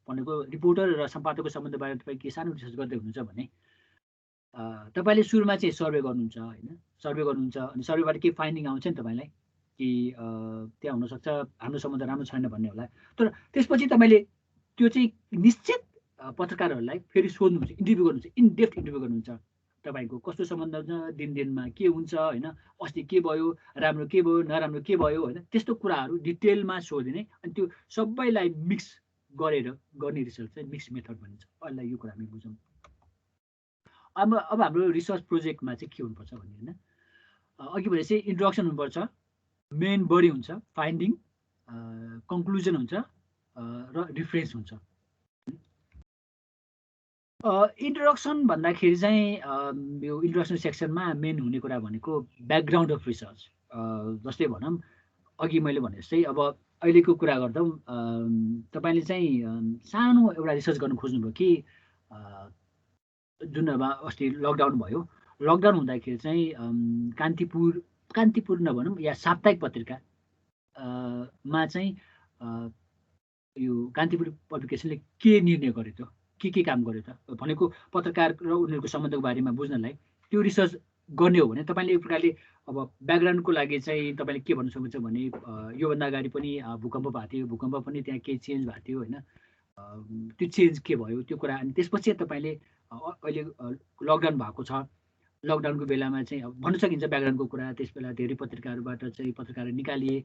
भनेको रिपोर्टर र सम्पादकको सम्बन्धबारे तपाईँ के सानो रिसर्च गर्दै हुनुहुन्छ भने तपाईँले सुरुमा चाहिँ सर्वे गर्नुहुन्छ होइन। सर्वे गर्नुहुन्छ अनि सर्वेबाट के फाइन्डिङ आउँछ नि तपाईँलाई कि त्यहाँ हुनसक्छ हाम्रो सम्बन्ध राम्रो छैन भन्ने होला। तर त्यसपछि तपाईँले त्यो चाहिँ निश्चित पत्रकारहरूलाई फेरि सोध्नुहुन्छ, इन्टरभ्यू गर्नुहुन्छ, इनडेप्थ इन्टरभ्यू गर्नुहुन्छ। तपाईँको कस्तो सम्बन्ध हुन्छ, दिनमा के हुन्छ होइन, अस्ति के भयो, राम्रो के भयो, नराम्रो के भयो होइन, त्यस्तो कुराहरू डिटेलमा सोधिने। अनि त्यो सबैलाई मिक्स गरेर गर्ने रिसर्च चाहिँ मिक्स मेथड भनिन्छ। अहिले यो कुरा हामी बुझौँ। अब हाम्रो रिसर्च प्रोजेक्टमा चाहिँ के हुनुपर्छ भन्ने होइन, अघि भने चाहिँ इन्ट्रोडक्सन हुनुपर्छ, मेन बडी हुन्छ, फाइन्डिङ, कन्क्लुजन हुन्छ र रिफरेन्स हुन्छ। इन्ट्रोडक्सन भन्दाखेरि चाहिँ यो इन्ट्रोडक्सन सेक्सनमा मेन हुने कुरा भनेको ब्याकग्राउन्ड अफ रिसर्च। जस्तै भनौँ अघि मैले भने जस्तै अब अहिलेको कुरा गर्दा तपाईँले चाहिँ सानो एउटा रिसर्च गर्न खोज्नुभयो कि जुन अब अस्ति लकडाउन भयो, लकडाउन हुँदाखेरि चाहिँ कान्तिपुर नभनौँ या साप्ताहिक पत्रिका मा चाहिँ यो कान्तिपुर पब्लिकेसनले के निर्णय गर्यो त, के काम गर्यो त भनेको पत्रकार र उनीहरूको सम्बन्धको बारेमा बुझ्नलाई त्यो रिसर्च गर्ने हो भने तपाईँले एक प्रकारले अब ब्याकग्राउन्डको लागि चाहिँ तपाईँले के भन्नु सक्नुहुन्छ भने योभन्दा अगाडि पनि भूकम्प भएको थियो, भूकम्प पनि त्यहाँ केही चेन्ज भएको थियो होइन, त्यो चेन्ज के भयो त्यो कुरा। अनि त्यसपछि तपाईँले अहिले लकडाउन भएको छ, लकडाउनको बेलामा चाहिँ अब भन्न सकिन्छ ब्याकग्राउन्डको कुरा। त्यस बेला धेरै पत्रिकाहरूबाट चाहिँ पत्रकारहरू निकालिए,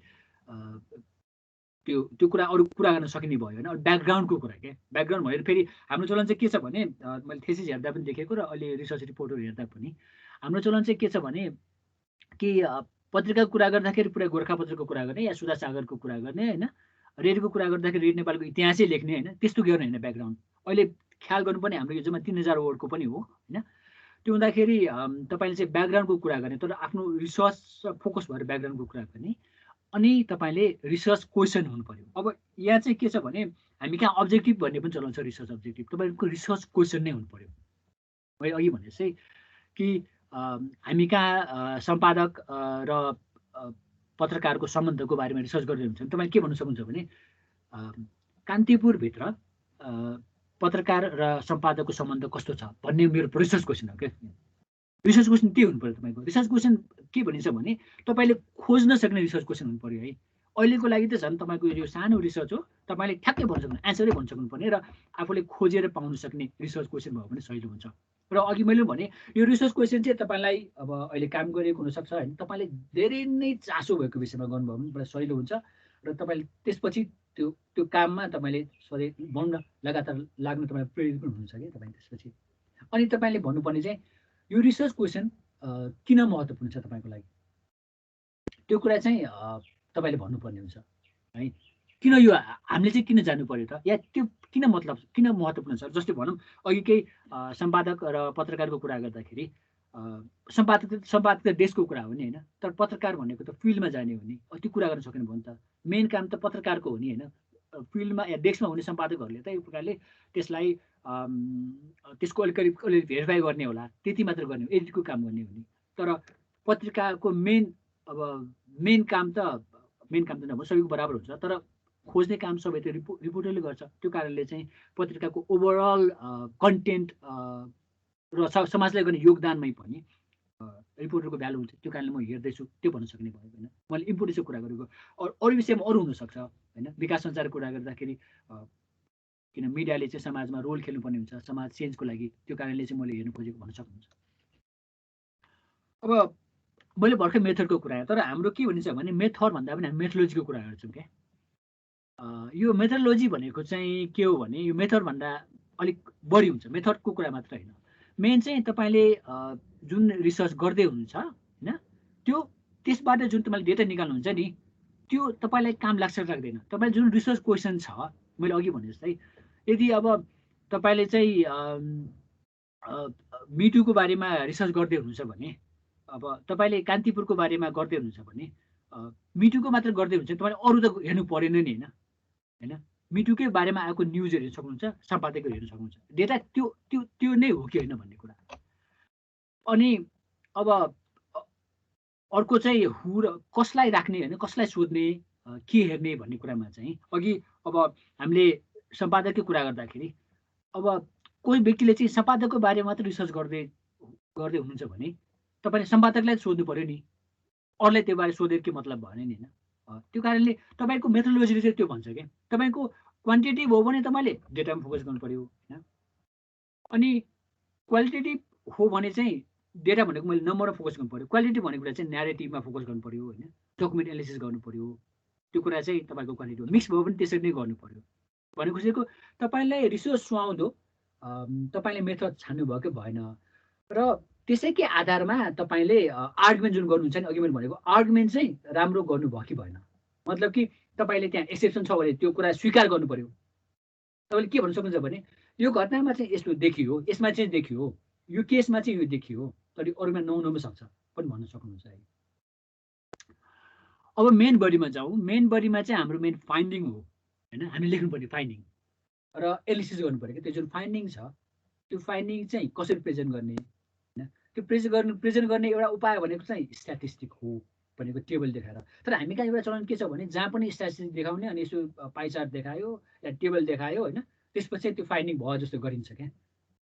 त्यो कुरा अरू कुरा गर्न सकिने भयो होइन। ब्याकग्राउन्डको कुरा क्या, ब्याकग्राउन्ड भनेर फेरि हाम्रो चलन चाहिँ के छ भने मैले थेसिस हेर्दा पनि देखेको र अहिले रिसर्च रिपोर्टहरू हेर्दा पनि हाम्रो चलन चाहिँ के छ भने कि पत्रिकाको कुरा गर्दाखेरि पुरै गोर्खापत्रको कुरा गर्ने या सुधा सागरको कुरा गर्ने होइन, रेडियोको कुरा गर्दाखेरि रेड नेपालको इतिहासै लेख्ने होइन, त्यस्तो गर्ने होइन। ब्याकग्राउन्ड अहिले ख्याल गर्नुपर्ने हाम्रो यो जम्मा 3000 वर्डको पनि हो होइन। त्यो हुँदाखेरि तपाईँले चाहिँ ब्याकग्राउन्डको कुरा गर्ने, तर आफ्नो रिसर्च फोकस भएर ब्याकग्राउन्डको कुरा गर्ने। अनि तपाईँले रिसर्च क्वेसन हुनु पऱ्यो। अब यहाँ चाहिँ के छ भने हामी कहाँ अब्जेक्टिभ भन्ने पनि चलाउँछ, रिसर्च अब्जेक्टिभ तपाईँको रिसर्च क्वेसन नै हुनु पऱ्यो। मैले अघि भने चाहिँ कि हामी कहाँ सम्पादक र पत्रकारको सम्बन्धको बारेमा रिसर्च गर्दै हुन्छ भने तपाईँले के भन्नु सक्नुहुन्छ भने कान्तिपुरभित्र पत्रकार र सम्पादकको सम्बन्ध कस्तो छ भन्ने मेरो रिसर्च क्वेसन हो क्या। रिसर्च क्वेसन के हुनु पर्यो तपाईँको? रिसर्च क्वेसन के भनिन्छ भने तपाईँले खोज्न सक्ने रिसर्च क्वेसन हुनु पर्यो है। अहिलेको लागि त झन् तपाईँको यो सानो रिसर्च हो, तपाईँले ठ्याक्कै भन्न सक्नु, एन्सरै भन्न सक्नुपर्ने र आफूले खोजेर पाउन सक्ने रिसर्च क्वेसन भयो भने सजिलो हुन्छ। र अघि मैले भने यो रिसर्च क्वेसन चाहिँ तपाईँलाई अब अहिले काम गरिएको हुनसक्छ होइन, तपाईँले धेरै नै चासो भएको विषयमा गर्नुभयो भने बडा सजिलो हुन्छ र तपाईँले त्यसपछि त्यो काममा तपाईँले सधैँ भन्न लगातार लाग्न तपाईँ प्रेरित पनि हुनुहुन्छ कि तपाईँ त्यसपछि। अनि तपाईँले भन्नुपर्ने चाहिँ यो रिसर्च क्वेसन किन महत्त्वपूर्ण छ तपाईँको लागि, त्यो कुरा चाहिँ तपाईँले भन्नुपर्ने हुन्छ है। किन यो हामीले चाहिँ किन जानु पर्यो त, या त्यो किन मतलब किन महत्त्वपूर्ण छ। जस्तै भनौँ अघि केही सम्पादक र पत्रकारको कुरा गर्दाखेरि सम्पादक त देशको कुरा हो नि होइन, तर पत्रकार भनेको त फिल्डमा जाने हो नि, त्यो कुरा गर्न सकेन भने त मेन काम त पत्रकारको हो नि होइन। फिल्डमा या डेस्कमा हुने सम्पादकहरूले त यो प्रकारले त्यसलाई त्यसको अलिकति भेरिफाई गर्ने होला, त्यति मात्र गर्ने हो, एडिटको काम गर्ने हो नि। तर पत्रिकाको मेन काम त नभए सबैको बराबर हुन्छ, तर खोज्ने काम सबै त्यो रिपोर्टरले गर्छ। त्यो कारणले चाहिँ पत्रिकाको ओभरअल कन्टेन्ट र समाजलाई गर्ने योगदानमै पनि रिपोर्टरको भ्यालु हुन्छ। त्यो कारणले म हेर्दैछु त्यो भन्न सक्ने भयो होइन। मैले इम्पोर्टेन्सको कुरा गरेको, अरू विषयमा अरू हुनसक्छ होइन। विकास सञ्चारको कुरा गर्दाखेरि किन मिडियाले चाहिँ समाजमा रोल खेल्नुपर्ने हुन्छ समाज चेन्जको लागि, त्यो कारणले चाहिँ मैले हेर्नु खोजेको भन्न सक्नुहुन्छ। अब मैले भर्खर मेथडको कुरा गरेँ, तर हाम्रो के भनिन्छ भने मेथड भन्दा पनि हामी मेथोलोजीको कुरा गर्छौँ क्या। यो मेथोलोजी भनेको चाहिँ के हो भने यो मेथडभन्दा अलिक बढी हुन्छ, मेथडको कुरा मात्र होइन। मेन चाहिँ तपाईँले जुन रिसर्च गर्दै हुनुहुन्छ होइन, त्यसबाट जुन तपाईँले डेटा निकाल्नुहुन्छ नि, त्यो तपाईँलाई काम लाग्छ लाग्दैन। तपाईँले जुन रिसर्च क्वेसन छ, मैले अघि भने जस्तै यदि अब तपाईँले चाहिँ मिटुको बारेमा रिसर्च गर्दै हुनुहुन्छ भने, अब तपाईँले कान्तिपुरको बारेमा गर्दै हुनुहुन्छ भने मिटुको मात्र गर्दै हुन्छ, तपाईँले अरू त हेर्नु परेन नि होइन। मिटुकै बारेमा आएको न्युजहरू हेर्न सक्नुहुन्छ, सम्पादकहरू हेर्न सक्नुहुन्छ, डेटा त्यो नै हो कि होइन भन्ने कुरा। अनि अब अर्को चाहिँ कसलाई राख्ने होइन, कसलाई सोध्ने, के हेर्ने भन्ने कुरामा चाहिँ अघि अब हामीले सम्पादकको कुरा गर्दाखेरि अब कोही व्यक्तिले चाहिँ सम्पादकको बारेमा मात्र रिसर्च गर्दै हुनुहुन्छ भने तपाईँले सम्पादकलाई सोध्नु पर्यो नि, अरूलाई त्यो बारे सोधेर के मतलब भएन नि होइन। त्यो कारणले तपाईँको मेथोलोजीले चाहिँ त्यो भन्छ क्या। तपाईँको क्वान्टिटिभ हो भने तपाईँले डेटामा फोकस गर्नु पर्यो होइन, अनि क्वालिटेटिभ हो भने चाहिँ डेटा भनेको मैले नम्बरमा फोकस गर्नु पर्यो। क्वालिटी भनेको कुरा चाहिँ न्यारेटिभमा फोकस गर्नु पर्यो होइन, डकुमेन्ट एनालिसिस गर्नु पर्यो, त्यो कुरा चाहिँ तपाईँको क्वालिटी हो। मिक्स भयो भने त्यसरी नै गर्नु पर्यो। भन्ने खोजेको तपाईँलाई रिसोर्स सुहाउँदो तपाईँले मेथड छान्नुभयो कि भएन, र त्यसैकै आधारमा तपाईँले आर्गुमेन्ट जुन गर्नुहुन्छ नि, अघि मैले भनेको आर्गुमेन्ट चाहिँ राम्रो गर्नुभयो कि भएन, मतलब कि तपाईँले त्यहाँ एक्सेप्सन छ भने त्यो कुरा स्वीकार गर्नु पर्यो। तपाईँले के भन्न सक्नुहुन्छ भने यो घटनामा चाहिँ यस्तो देखियो, यसमा चाहिँ देखियो, यो केसमा चाहिँ यो देखियो, तर अरूमा नहुन सक्छ पनि भन्न सक्नुहुन्छ है। अब मेन बडीमा जाउँ। मेन बडीमा चाहिँ हाम्रो मेन फाइन्डिङ हो होइन, हामी लेख्नुपर्ने फाइन्डिङ र एनालिसिस गर्नु पर्यो कि त्यो जुन फाइन्डिङ छ त्यो फाइन्डिङ चाहिँ कसरी प्रेजेन्ट गर्ने होइन। त्यो प्रेजेन्ट गर्ने एउटा उपाय भनेको चाहिँ स्ट्याटिस्टिक हो भनेको टेबल देखाएर। तर हामी कहाँ एउटा चलन के छ भने जहाँ पनि स्ट्याटिस्टिक देखाउने अनि यसो पाइ चार्ट देखायो या टेबल देखायो होइन, त्यसपछि त्यो फाइन्डिङ भयो जस्तो गरिन्छ क्या।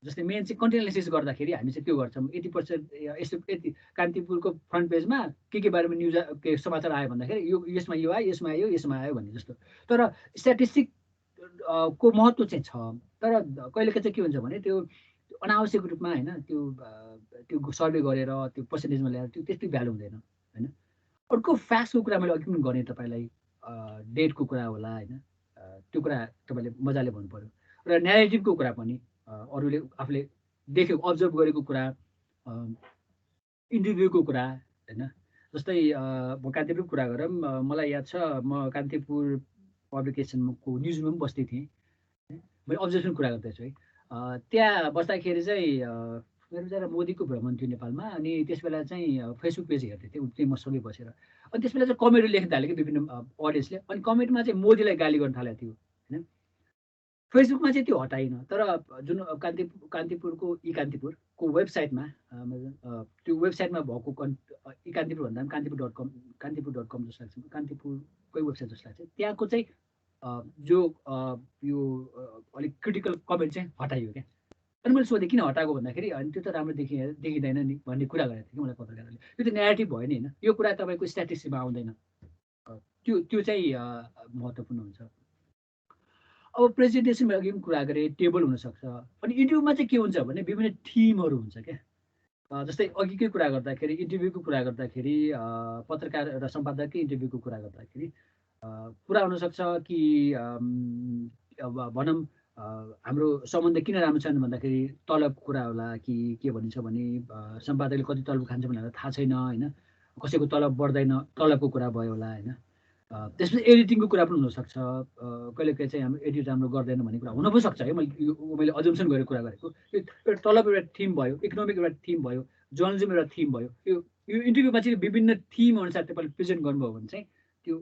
जस्तै मेन चाहिँ कन्टेन्ट एनालिसिस गर्दाखेरि हामी चाहिँ त्यो गर्छौँ, 80% यस्तो यति कान्तिपुरको फ्रन्ट पेजमा के बारेमा न्युज के समाचार आयो भन्दाखेरि यसमा यो आयो, यसमा आयो, यसमा आयो भन्ने जस्तो। तर स्ट्याटिस्टिक को महत्त्व चाहिँ छ, तर कहिलेकाहीँ चाहिँ के हुन्छ भने त्यो अनावश्यक रूपमा होइन त्यो सर्वे गरेर त्यो पर्सेन्टेजमा ल्याएर त्यो त्यति भ्यालु हुँदैन होइन। अर्को फ्याक्ट्सको कुरा मैले अघि पनि गरेँ तपाईँलाई, डेटको कुरा होला होइन, त्यो कुरा तपाईँले मजाले भन्नु पऱ्यो। र न्यारेटिभको कुरा पनि अरूले आफूले देखेको अब्जर्भ गरेको कुरा, इन्टरभ्यूको कुरा होइन। जस्तै म कान्तिपुरको कुरा गरौँ, मलाई याद छ म कान्तिपुर पब्लिकेसनको न्युजमा पनि बस्दै थिएँ, मैले अब्जर्भेसन कुरा गर्दैछु है। त्यहाँ बस्दाखेरि चाहिँ मेरो जरा मोदीको भ्रमण थियो नेपालमा, अनि त्यस बेला चाहिँ फेसबुक पेज हेर्दै थिएँ, त्यही म सँगै बसेर। अनि त्यस बेला चाहिँ कमेन्ट लेख्न थाल्यो कि विभिन्न अडियन्सले, अनि कमेन्टमा चाहिँ मोदीलाई गाली गर्न थालेको थियो होइन। फेसबुकमा चाहिँ त्यो हटाइन, तर जुन कान्तिपुरको कान्तिपुरको वेबसाइटमा त्यो वेबसाइटमा भएको कान्तिपुर भन्दा पनि कान्तिपुर.com जस्तो लाग्छ, कान्तिपुरकै वेबसाइट जस्तो लाग्छ, त्यहाँको चाहिँ जो यो अलिक क्रिटिकल कमेन्ट चाहिँ हटाइयो क्या। अनि मैले सोधेँ किन हटाएको भन्दाखेरि अनि त्यो त राम्रो देखिँदैन नि भन्ने कुरा गरेको थियो कि मलाई पत्रकारहरूले। यो त नेगेटिभ भयो नि होइन, यो कुरा तपाईँको स्ट्याटिस्टिक्समा आउँदैन। त्यो चाहिँ महत्त्वपूर्ण हुन्छ। अब प्रेजेन्टेसनमा अघि पनि कुरा गरेँ, टेबल हुनसक्छ। अनि इन्टरभ्यूमा चाहिँ के हुन्छ भने विभिन्न थिमहरू हुन्छ क्या। जस्तै अघिकै कुरा गर्दाखेरि इन्टरभ्यूको कुरा गर्दाखेरि पत्रकार र सम्पादककै इन्टरभ्यूको कुरा गर्दाखेरि कुरा हुनसक्छ कि अब भनौँ हाम्रो सम्बन्ध किन राम्रो छन् भन्दाखेरि तलबको कुरा होला कि के भनिन्छ भने सम्पादकले कति तलब खान्छ भनेर थाहा छैन होइन, कसैको तलब बढ्दैन, तलबको कुरा भयो होला होइन। त्यसपछि एडिटिङको कुरा पनि हुनसक्छ, कहिलेकाहीँ चाहिँ हाम्रो एडिट राम्रो गर्दैन भन्ने कुरा हुन पनि सक्छ है। मैले अजम्सन गरेर कुरा गरेको। एउटा तलब एउटा थिम भयो, इकोनोमिक एउटा थिम भयो, जर्नलिजम एउटा थिम भयो। यो इन्टरभ्यूमा चाहिँ विभिन्न थिम अनुसार तपाईँले प्रेजेन्ट गर्नुभयो भने चाहिँ त्यो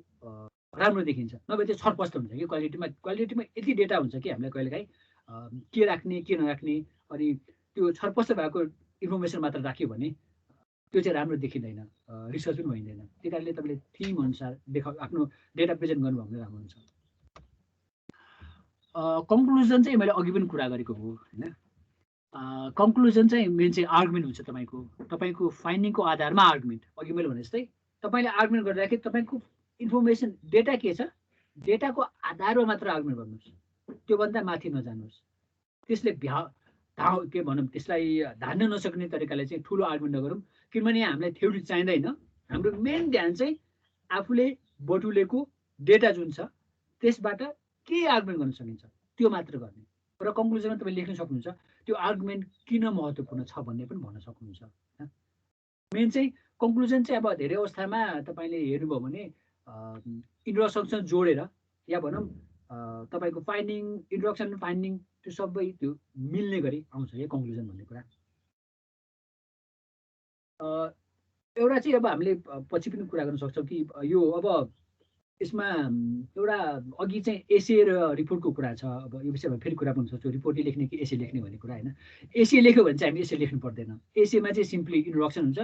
राम्रो देखिन्छ। नभए त्यो छरपस्ट हुन्छ कि क्वालिटीमा यति डेटा हुन्छ कि हामीलाई कहिलेकाहीँ के राख्ने के नराख्ने, अनि त्यो छरपस्ट भएको इन्फर्मेसन मात्र राख्यो भने त्यो चाहिँ राम्रो देखिँदैन, रिसर्च पनि भइँदैन। त्यही कारणले तपाईँले थिम अनुसार आफ्नो डेटा प्रेजेन्ट गर्नुभयो भने राम्रो हुन्छ। कन्क्लुजन चाहिँ मैले अघि पनि कुरा गरेको हो होइन। कन्क्लुजन चाहिँ मेन चाहिँ आर्गुमेन्ट हुन्छ तपाईँको फाइन्डिङको आधारमा आर्गुमेन्ट। अघि मैले भने जस्तै तपाईँले आर्गुमेन्ट गर्दाखेरि तपाईँको इन्फर्मेसन डेटा के छ, डेटाको आधारमा मात्र आर्गुमेन्ट गर्नुहोस्, त्योभन्दा माथि नजानुहोस्। त्यसले के भनौँ त्यसलाई धान्न नसक्ने तरिकाले चाहिँ ठुलो आर्गुमेन्ट नगरौँ, किनभने हामीलाई थ्योरी चाहिँदैन। हाम्रो मेन ध्यान चाहिँ आफूले बटुलेको डेटा जुन छ त्यसबाट के आर्गुमेन्ट गर्न सकिन्छ त्यो मात्र गर्ने। र कन्क्लुजनमा तपाईँ लेख्न सक्नुहुन्छ त्यो आर्गुमेन्ट किन महत्त्वपूर्ण छ भन्ने पनि भन्न सक्नुहुन्छ। मेन चाहिँ कन्क्लुजन चाहिँ अब धेरै अवस्थामा तपाईँले हेर्नुभयो भने इन्ट्रोडक्सन जोडेर या भनौँ तपाईँको फाइन्डिङ, इन्ट्रोडक्सन फाइन्डिङ त्यो सबै त्यो मिल्ने गरी आउँछ है कन्क्लुजन भन्ने कुरा। एउटा चाहिँ अब हामीले पछि पनि कुरा गर्न सक्छौँ कि यो अब यसमा एउटा अघि चाहिँ एसे र रिपोर्टको कुरा छ। अब यो विषयमा फेरि कुरा पनि सक्छौँ, रिपोर्टै लेख्ने कि एसे लेख्ने भन्ने कुरा होइन। एसे लेख्यो भने चाहिँ हामी एसे लेख्नु पर्दैन। एसेमा चाहिँ सिम्पली इन्ट्रोडक्सन हुन्छ।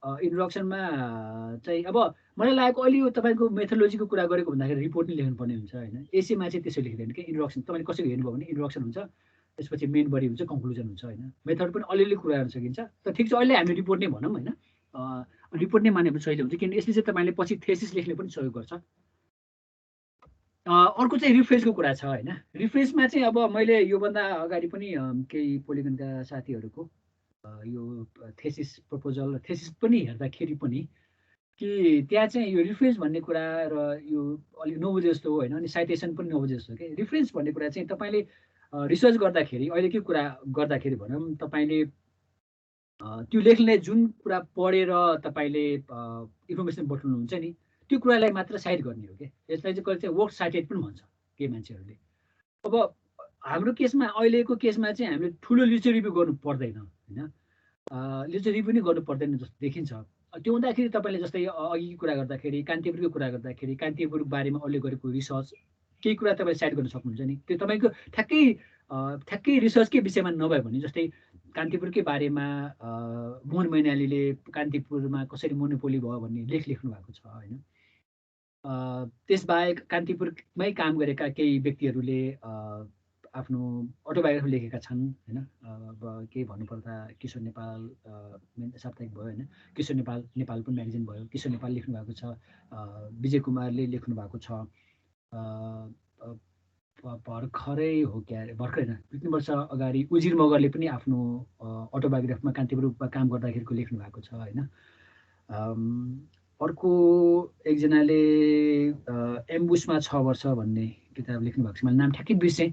इन्ट्रोडक्सनमा चाहिँ अब मलाई लागेको अहिले यो तपाईँको मेथोलोजीको कुरा गरेको भन्दाखेरि रिपोर्ट नै लेख्नुपर्ने हुन्छ होइन। एसेमा चाहिँ त्यसो लेख्दैन कि इन्ट्रोडक्सन तपाईँले कसरी हेर्नुभयो भने इन्ट्रोडक्सन हुन्छ, त्यसपछि मेन बडी हुन्छ, कन्क्लुजन हुन्छ होइन। मेथड पनि अलिअलि कुरा गर्न सकिन्छ। त ठिक छ, अहिले हामी रिपोर्ट नै भनौँ होइन। रिपोर्ट नै माने पनि सही हुन्छ, किनभने यसले चाहिँ तपाईँले पछि थेसिस लेख्ने पनि सहयोग गर्छ। अर्को चाहिँ रिफ्रेसको कुरा छ होइन। रिफ्रेसमा चाहिँ अब मैले योभन्दा अगाडि पनि केही पोलिगनका साथीहरूको यो थेसिस प्रपोजल थेसिस पनि हेर्दाखेरि पनि कि त्यहाँ चाहिँ यो रिफ्रेन्स भन्ने कुरा र यो अलिक नबुझे जस्तो हो होइन। अनि साइटेसन पनि नबुझे जस्तो के। रिफ्रेन्स भन्ने कुरा चाहिँ तपाईँले रिसर्च गर्दाखेरि अहिलेकै कुरा गर्दाखेरि भनौँ तपाईँले त्यो लेख्ने जुन कुरा पढेर तपाईँले इन्फर्मेसन बटुल्नुहुन्छ नि त्यो कुरालाई मात्र साइट गर्ने हो क्या। यसलाई चाहिँ कहिले चाहिँ वर्क साइटेड पनि भन्छ केही मान्छेहरूले। अब हाम्रो केसमा अहिलेको केसमा चाहिँ हामीले ठुलो लिटरेचर रिभ्यू गर्नु पर्दैन होइन। लिटरेचर रिभ्यू पनि गर्नु पर्दैन जस्तो देखिन्छ। त्यो हुँदाखेरि तपाईँले जस्तै अघि कुरा गर्दाखेरि कान्तिपुरको कुरा गर्दाखेरि कान्तिपुरको बारेमा अहिले गरेको रिसर्च केही कुरा तपाईँले साइड गर्न सक्नुहुन्छ नि। त्यो तपाईँको ठ्याक्कै रिसर्चकै विषयमा नभयो भने जस्तै कान्तिपुरकै बारेमा मोहन मैनालीले कान्तिपुरमा कसरी मोनोपोली भयो भन्ने लेख्नु भएको छ होइन। त्यसबाहेक कान्तिपुरमै काम गरेका केही व्यक्तिहरूले आफ्नो अटोबायोग्राफी लेखेका छन् होइन। अब केही भन्नुपर्दा किशोर नेपाल साप्ताहिक भयो होइन, किशोर नेपाल पनि म्यागजिन भयो, किशोर नेपाल लेख्नु भएको छ, विजय कुमारले लेख्नु भएको छ। भर्खरै हो क्या, भर्खरै होइन 2-3 वर्ष अगाडि उजिर मगरले पनि आफ्नो अटोबायोग्राफीमा कान्तिपुरमा काम गर्दाखेरिको लेख्नु भएको छ होइन। अर्को एकजनाले एम्बुसमा 6 वर्ष भन्ने किताब लेख्नु भएको छ। मैले नाम ठ्याक्कै बिर्सेँ,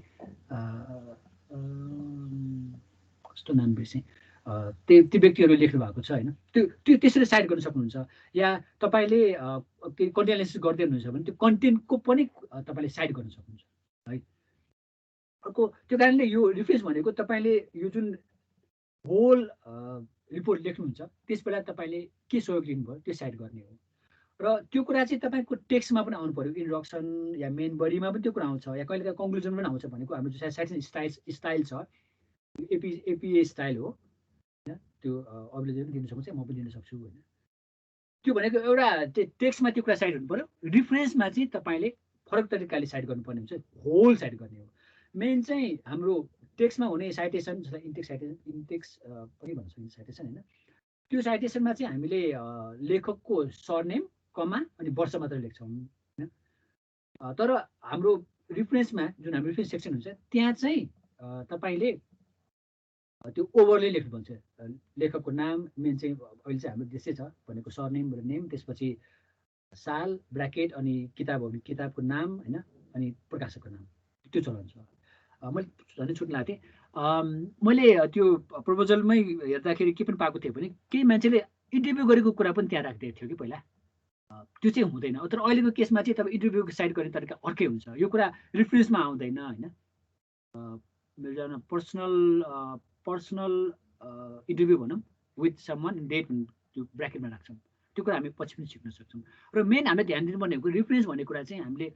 कस्तो नाम बिर्सेँ। त्यो व्यक्तिहरू लेख्नु भएको छ होइन। त्यो त्यसरी साइड गर्न सक्नुहुन्छ। या तपाईँले केही कन्टेन्ट एनालिसिस गर्दै हुनुहुन्छ भने त्यो कन्टेन्टको पनि तपाईँले साइड गर्न सक्नुहुन्छ है। अर्को त्यो कारणले यो रिफ्रेस भनेको तपाईँले यो जुन होल रिपोर्ट लेख्नुहुन्छ त्यसबेला तपाईँले के सहयोग लिनुभयो त्यो साइड गर्ने हो। र त्यो कुरा चाहिँ तपाईँको टेक्स्टमा पनि आउनु पर्यो, इन्ट्रोडक्सन या मेन बडीमा पनि त्यो कुरा आउँछ, या कहिलेकाहीँ कन्क्लुजन पनि आउँछ। भनेको हाम्रो जो साइटेसन स्टाइल छ एपिए स्टाइल हो होइन। त्यो अरूले पनि दिन सक्छ, म पनि दिन सक्छु होइन। त्यो भनेको एउटा टेक्स्टमा त्यो कुरा साइड हुनु पर्यो। रिफरेन्समा चाहिँ तपाईँले फरक तरिकाले साइड गर्नुपर्ने हुन्छ, होल साइड गर्ने हो। मेन चाहिँ हाम्रो टेक्स्टमा हुने साइटेसन जसलाई इन्टेक्स पनि भन्न सकिन्छ साइटेसन होइन, त्यो साइटेसनमा चाहिँ हामीले लेखकको सरनेम कमा अनि वर्ष मात्र लेख्छौँ होइन। तर हाम्रो रिफरेन्समा जुन हाम्रो रिफरेन्स सेक्सन हुन्छ त्यहाँ चाहिँ तपाईँले त्यो ओभरले लेख्नुपर्छ। लेखकको नाम मेन चाहिँ अहिले चाहिँ हाम्रो त्यसै छ भनेको सरनेम र नेम, त्यसपछि साल ब्राकेट अनि किताब हो भने किताबको नाम होइन, अनि प्रकाशकको नाम, त्यो चलन छ। मैले झन् छुट लाएको थिएँ। मैले त्यो प्रपोजलमै हेर्दाखेरि के पनि पाएको थिएँ भने केही मान्छेले इन्टरभ्यू गरेको कुरा पनि त्यहाँ राखिदिएको थियो कि पहिला, त्यो चाहिँ हुँदैन। तर अहिलेको केसमा चाहिँ तपाईँ इन्टरभ्यूको साइड गर्ने तरिका अर्कै हुन्छ, यो कुरा रिफरेन्समा आउँदैन होइन। मेरो पर्सनल इन्टरभ्यू भनौँ विथ समवन डेट त्यो ब्राकेटमा राख्छौँ, त्यो कुरा हामी पछि पनि सिक्न सक्छौँ। र मेन हामीले ध्यान दिनुपर्ने रिफरेन्स भन्ने कुरा चाहिँ हामीले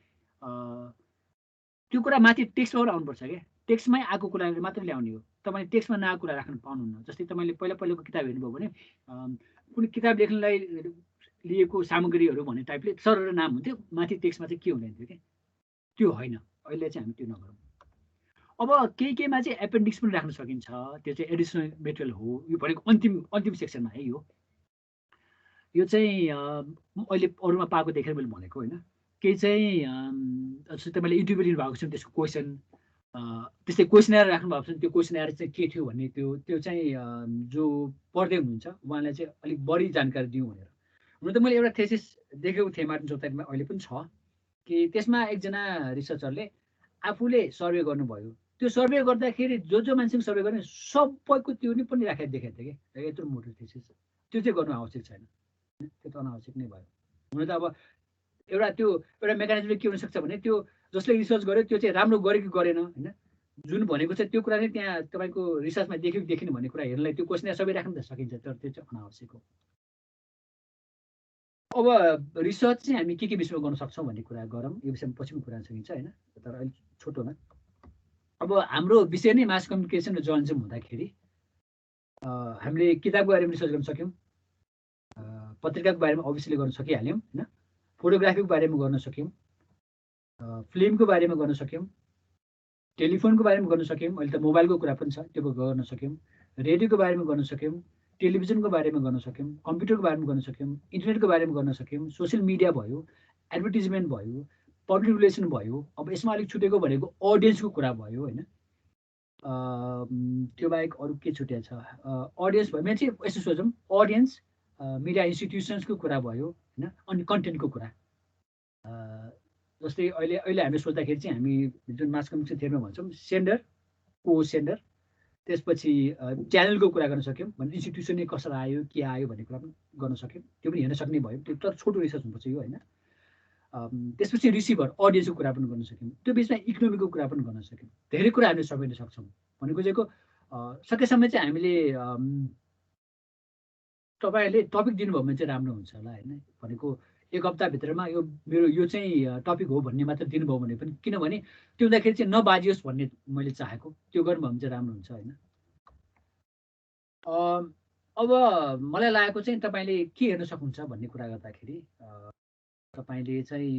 त्यो कुरा माथि टेक्स्टबाट आउनुपर्छ क्या, टेक्स्टमै आएको कुराले मात्र ल्याउने हो। तपाईँले टेक्स्टमा नआएको कुरा राख्नु पाउनुहुन्न। जस्तै तपाईँले पहिलाको किताब हेर्नुभयो भने कुनै किताब लेख्नलाई लिएको सामग्रीहरू भन्ने टाइपले सरर नाम हुन्थ्यो, माथि टेक्स्टमा चाहिँ के हुँदैन थियो कि, त्यो होइन। अहिले चाहिँ हामी त्यो नगरौँ। अब केहीमा चाहिँ एपेन्डिक्स पनि राख्न सकिन्छ, त्यो चाहिँ एडिसनल मेटेरियल हो। यो भनेको अन्तिम सेक्सनमा है। यो चाहिँ अहिले अरूमा पाएको देखेर मैले भनेको होइन। केही चाहिँ जस्तै तपाईँले इन्टरभ्यू लिनुभएको छ त्यसको क्वेसन, त्यस्तै क्वेसन एयर राख्नु भएको छ, त्यो क्वेसन एयर चाहिँ के थियो भन्ने त्यो चाहिँ जो पढ्दै हुनुहुन्छ उहाँलाई चाहिँ अलिक बढी जानकारी दिउँ भनेर। हुन त मैले एउटा थेसिस देखेको थिएँ मार्टिन चौतारीमा, अहिले पनि छ कि त्यसमा एकजना रिसर्चरले आफूले सर्वे गर्नुभयो। त्यो सर्वे गर्दाखेरि जो मान्छेको सर्वे गर्ने सबैको त्यो पनि राखेर देखाएको थियो कि यत्रो मोटो थेसिस, त्यो चाहिँ गर्नु आवश्यक छैन, त्यो त अनावश्यक नै भयो। हुन त अब एउटा मेकानिजमले के हुनसक्छ भने त्यो जसले रिसर्च गर्यो त्यो चाहिँ राम्रो गर्यो कि गरेन होइन, जुन भनेको चाहिँ त्यो कुरा चाहिँ त्यहाँ तपाईँको रिसर्चमा देख्यो कि देखेन भन्ने कुरा हेर्नलाई त्यो क्वेसन सबै राख्न त सकिन्छ, तर त्यो चाहिँ अनावश्यक हो। अब रिसर्च चाहिँ हामी के विषयमा गर्न सक्छौँ भन्ने कुरा गरौँ, यो विषयमा पछि पनि कुरा सकिन्छ होइन, तर अहिले छोटोमा। अब हाम्रो विषय नै मास कम्युनिकेसन र जर्नलिजम हुँदाखेरि हामीले किताबको बारेमा रिसर्च गर्न सक्यौँ, पत्रिकाको बारेमा अभियसली गर्न सकिहाल्यौँ होइन, फोटोग्राफीको बारेमा गर्न सक्यौँ, फिल्मको बारेमा गर्न सक्यौँ, टेलिफोनको बारेमा गर्न सक्यौँ, अहिले त मोबाइलको कुरा पनि छ त्यो गर्न सक्यौँ, रेडियोको बारेमा गर्न सक्यौँ, टेलिभिजनको बारेमा गर्न सक्यौँ, कम्प्युटरको बारेमा गर्न सक्यौँ, इन्टरनेटको बारेमा गर्न सक्यौँ, सोसियल मिडिया भयो, एडभर्टिजमेन्ट भयो, पब्लिक रिलेसन भयो। अब यसमा अलिक छुटेको भनेको अडियन्सको कुरा भयो होइन, त्यो बाहेक अरू के छुट्या छ, अडियन्स भयो मेन चाहिँ यसो सोचौँ, अडियन्स, मिडिया इन्स्टिट्युसन्सको कुरा भयो होइन, अनि कन्टेन्टको कुरा। जस्तै अहिले हामी सोच्दाखेरि चाहिँ हामी जुन मास कम्युनिकेसन थियरमा भन्छौँ सेन्डर को सेन्डर, त्यसपछि च्यानलको कुरा गर्न सक्यौँ भने इन्स्टिट्युसन नै कसरी आयो के आयो भन्ने कुरा पनि गर्न सक्यौँ, त्यो पनि हेर्न सक्ने भयो, त्यो तर छोटो रिसर्च हुनुपर्छ यो होइन। त्यसपछि रिसिभर अडियन्सको कुरा पनि गर्न सक्यौँ, त्यो बिचमा इकोनोमीको कुरा पनि गर्न सक्यौँ, धेरै कुरा हामीले समेट्न सक्छौँ। भनेको चाहिँ सकेसम्म चाहिँ हामीले तपाईँहरूले टपिक दिनुभयो भने चाहिँ राम्रो हुन्छ होला होइन, भनेको एक हप्ताभित्रमा यो चाहिँ टपिक हो भन्ने मात्र दिनुभयो भने पनि, किनभने त्यो हुँदाखेरि चाहिँ नबाजियोस् भन्ने मैले चाहेको, त्यो गर्नुभयो भने चाहिँ राम्रो हुन्छ होइन। अब मलाई लागेको चाहिँ तपाईँले के हेर्न सक्नुहुन्छ भन्ने कुरा गर्दाखेरि तपाईँले चाहिँ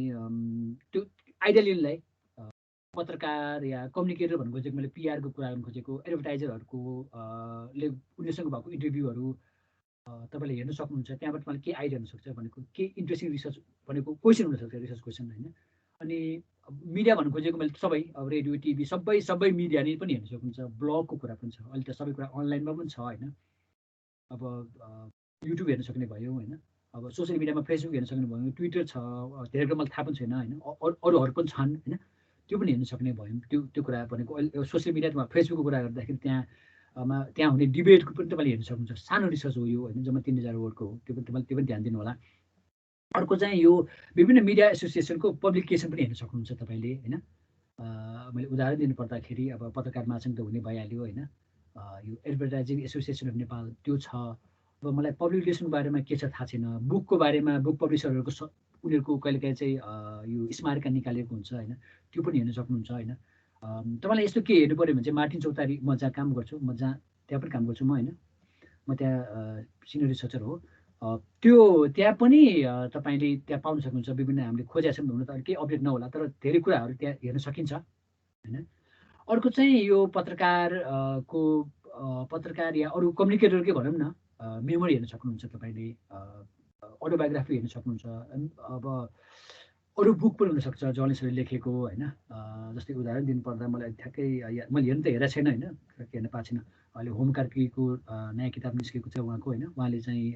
त्यो आइडियलीलाई पत्रकार या कम्युनिकेटर भन्नु खोजेको, मैले पिआरको कुरा गर्नु खोजेको, एडभर्टाइजरहरूको उनीहरूसँग भएको इन्टरभ्यूहरू तपाईँले हेर्न सक्नुहुन्छ, त्यहाँबाट तपाईँले के आइडिया हुनसक्छ भनेको, के इन्ट्रेस्टिङ रिसर्च भनेको क्वेसन हुनसक्छ, रिसर्च क्वेसन होइन। अनि मिडिया भन्नु खोजेको मैले सबै अब रेडियो टिभी सबै मिडिया नै पनि हेर्न सक्नुहुन्छ, ब्लगको कुरा पनि छ, अहिले त सबै कुरा अनलाइनमा पनि छ होइन। अब युट्युब हेर्न सक्ने भयो होइन, अब सोसियल मिडियामा फेसबुक हेर्न सक्ने भयो, ट्विटर छ, धेरै कुरा मलाई थाहा पनि छैन होइन, अरूहरू पनि छन् होइन, त्यो पनि हेर्न सक्ने भयो। त्यो कुरा भनेको अहिले सोसियल मिडियामा फेसबुकको कुरा गर्दाखेरि त्यहाँ हुने डिबेटको पनि तपाईँले हेर्न सक्नुहुन्छ, सानो रिसर्च हो यो होइन, जम्मा 3000 वर्डको हो, त्यो पनि ध्यान दिनु होला। अर्को चाहिँ यो विभिन्न मिडिया एसोसिएसनको पब्लिकेसन पनि हेर्न सक्नुहुन्छ तपाईँले होइन। मैले उदाहरण दिनु पर्दाखेरि अब पत्रकार महासङ्घ त हुने भइहाल्यो होइन, यो एडभर्टाइजिङ एसोसिएसन अफ नेपाल त्यो छ। अब मलाई पब्लिक रिलेसनको बारेमा के छ थाहा छैन, बुकको बारेमा बुक पब्लिसरहरूको उनीहरूको कहिलेकाहीँ चाहिँ यो स्मारका निकालेको हुन्छ होइन, त्यो पनि हेर्न सक्नुहुन्छ होइन। तपाईँलाई यस्तो के हेर्नु पऱ्यो भने चाहिँ मार्टिन चौतारी, म जहाँ काम गर्छु, त्यहाँ पनि काम गर्छु म होइन, म त्यहाँ सिनियर रिसर्चर हो, त्यहाँ पनि तपाईँले त्यहाँ पाउन सक्नुहुन्छ विभिन्न हामीले खोजेका छौँ, हुन त केही अपडेट नहोला तर धेरै कुराहरू त्यहाँ हेर्न सकिन्छ होइन। अर्को चाहिँ यो पत्रकार या अरू कम्युनिकेटरकै भनौँ न मेमोरी हेर्न सक्नुहुन्छ तपाईँले, अटोबायोग्राफी हेर्न सक्नुहुन्छ। अब अरू बुक पनि हुनसक्छ जर्नलिस्टहरूले लेखेको होइन। जस्तै उदाहरण दिनुपर्दा मलाई ठ्याक्कै मैले हेर्न त हेरेको छैन होइन, हेर्न पाएको छैन। अहिले होम कार्कीको नयाँ किताब निस्केको छ उहाँको होइन। उहाँले चाहिँ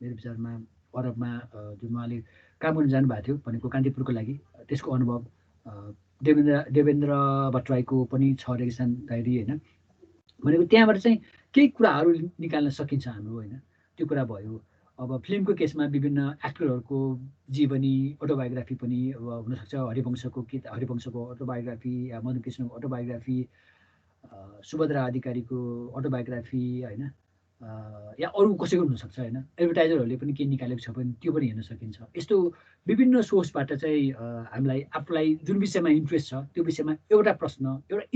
मेरो विचारमा अरबमा जुन उहाँले काम गर्न जानुभएको थियो भनेको कान्तिपुरको लागि, त्यसको अनुभव देवेन्द्र भट्टराईको पनि छ रेगिस्तान डायरी होइन। भनेको त्यहाँबाट चाहिँ केही कुराहरू निकाल्न सकिन्छ हाम्रो होइन। त्यो कुरा भयो। अब फिल्मको केसमा विभिन्न एक्टरहरूको जीवनी अटोबायोग्राफी पनि अब हुनसक्छ। हरिवंशको अटोबायोग्राफी या मधुकृष्णको अटोबायोग्राफी, सुभद्रा अधिकारीको अटोबायोग्राफी होइन, या अरू कसैको हुनसक्छ होइन। एडभर्टाइजरहरूले पनि के निकालेको छ भने त्यो पनि हेर्न सकिन्छ। यस्तो विभिन्न सोर्सबाट चाहिँ हामीलाई आफूलाई जुन विषयमा इन्ट्रेस्ट छ त्यो विषयमा एउटा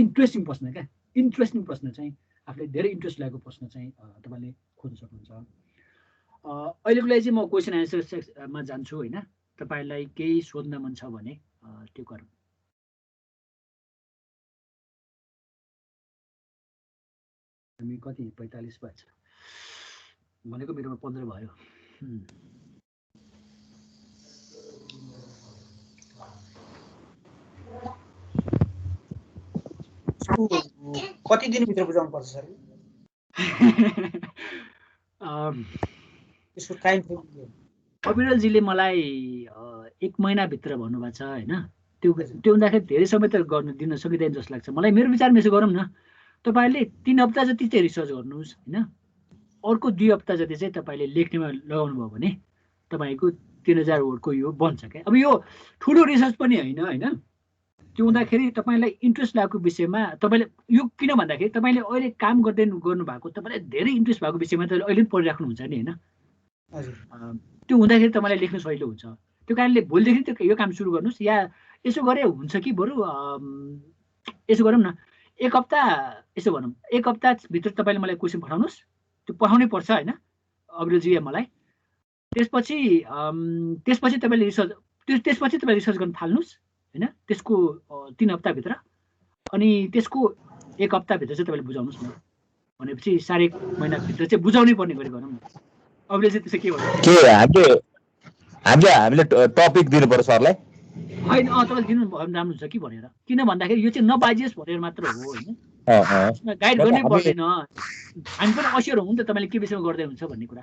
इन्ट्रेस्टिङ प्रश्न चाहिँ आफूलाई धेरै इन्ट्रेस्ट लागेको प्रश्न चाहिँ तपाईँले खोज्न सक्नुहुन्छ। अहिलेको लागि चाहिँ म क्वेसन एन्सर सेक्सनमा जान्छु होइन। तपाईँलाई केही सोध्न मन छ भने त्यो गरौँ। हामी कति 45 भएछ भनेको, मेरोमा 15 भयो। कति दिनभित्र बुझाउनु पर्छ सर? त्यसको टाइम फ्रेम अविरलजीले मलाई 1 महिनाभित्र भन्नुभएको छ होइन। त्यो हुँदाखेरि धेरै समय त गर्न दिन सकिँदैन जस्तो लाग्छ मलाई। मेरो विचारमा यसो गरौँ न, तपाईँले 3 हप्ता जति चाहिँ रिसर्च गर्नुहोस् होइन। अर्को 2 हप्ता जति चाहिँ तपाईँले लेख्नेमा लगाउनु भयो भने तपाईँको 3000 वर्डको यो बन्छ क्या। अब यो ठुलो रिसर्च पनि होइन। त्यो हुँदाखेरि तपाईँलाई इन्ट्रेस्ट लागेको विषयमा तपाईँले यो किन भन्दाखेरि तपाईँले अहिले काम गर्नुभएको तपाईँलाई धेरै इन्ट्रेस्ट भएको विषयमा त अहिले पनि पढिराख्नुहुन्छ नि होइन। त्यो हुँदाखेरि तपाईँलाई लेख्नु सजिलो हुन्छ। त्यो कारणले भोलिदेखि त्यो यो काम सुरु गर्नुहोस्। या यसो गरे हुन्छ कि बरु यसो गरौँ न, 1 हप्ता यसो भनौँ 1 हप्ताभित्र तपाईँले मलाई क्वेसन पठाउनुहोस्। त्यो पठाउनै पर्छ होइन अविरलजी या मलाई। त्यसपछि तपाईँले रिसर्च गर्न थाल्नुहोस् होइन। त्यसको 3 हप्ताभित्र, अनि त्यसको 1 हप्ताभित्र चाहिँ तपाईँले बुझाउनुहोस् न। भनेपछि 1.5 महिनाभित्र चाहिँ बुझाउनै पर्ने गरी गरौँ न। अविरलजी त्यसो के भन्नु? हामीले टपिक दिनु पर्छ सरलाई होइन? तपाईँले दिनु राम्रो हुन्छ कि भनेर, किन भन्दाखेरि यो चाहिँ नबाजियोस् भनेर मात्र हो होइन। गाइड गर्नै पर्दैन। हामी पनि असियर हौँ नि त तपाईँले के विषयमा गर्दै हुन्छ भन्ने कुरा।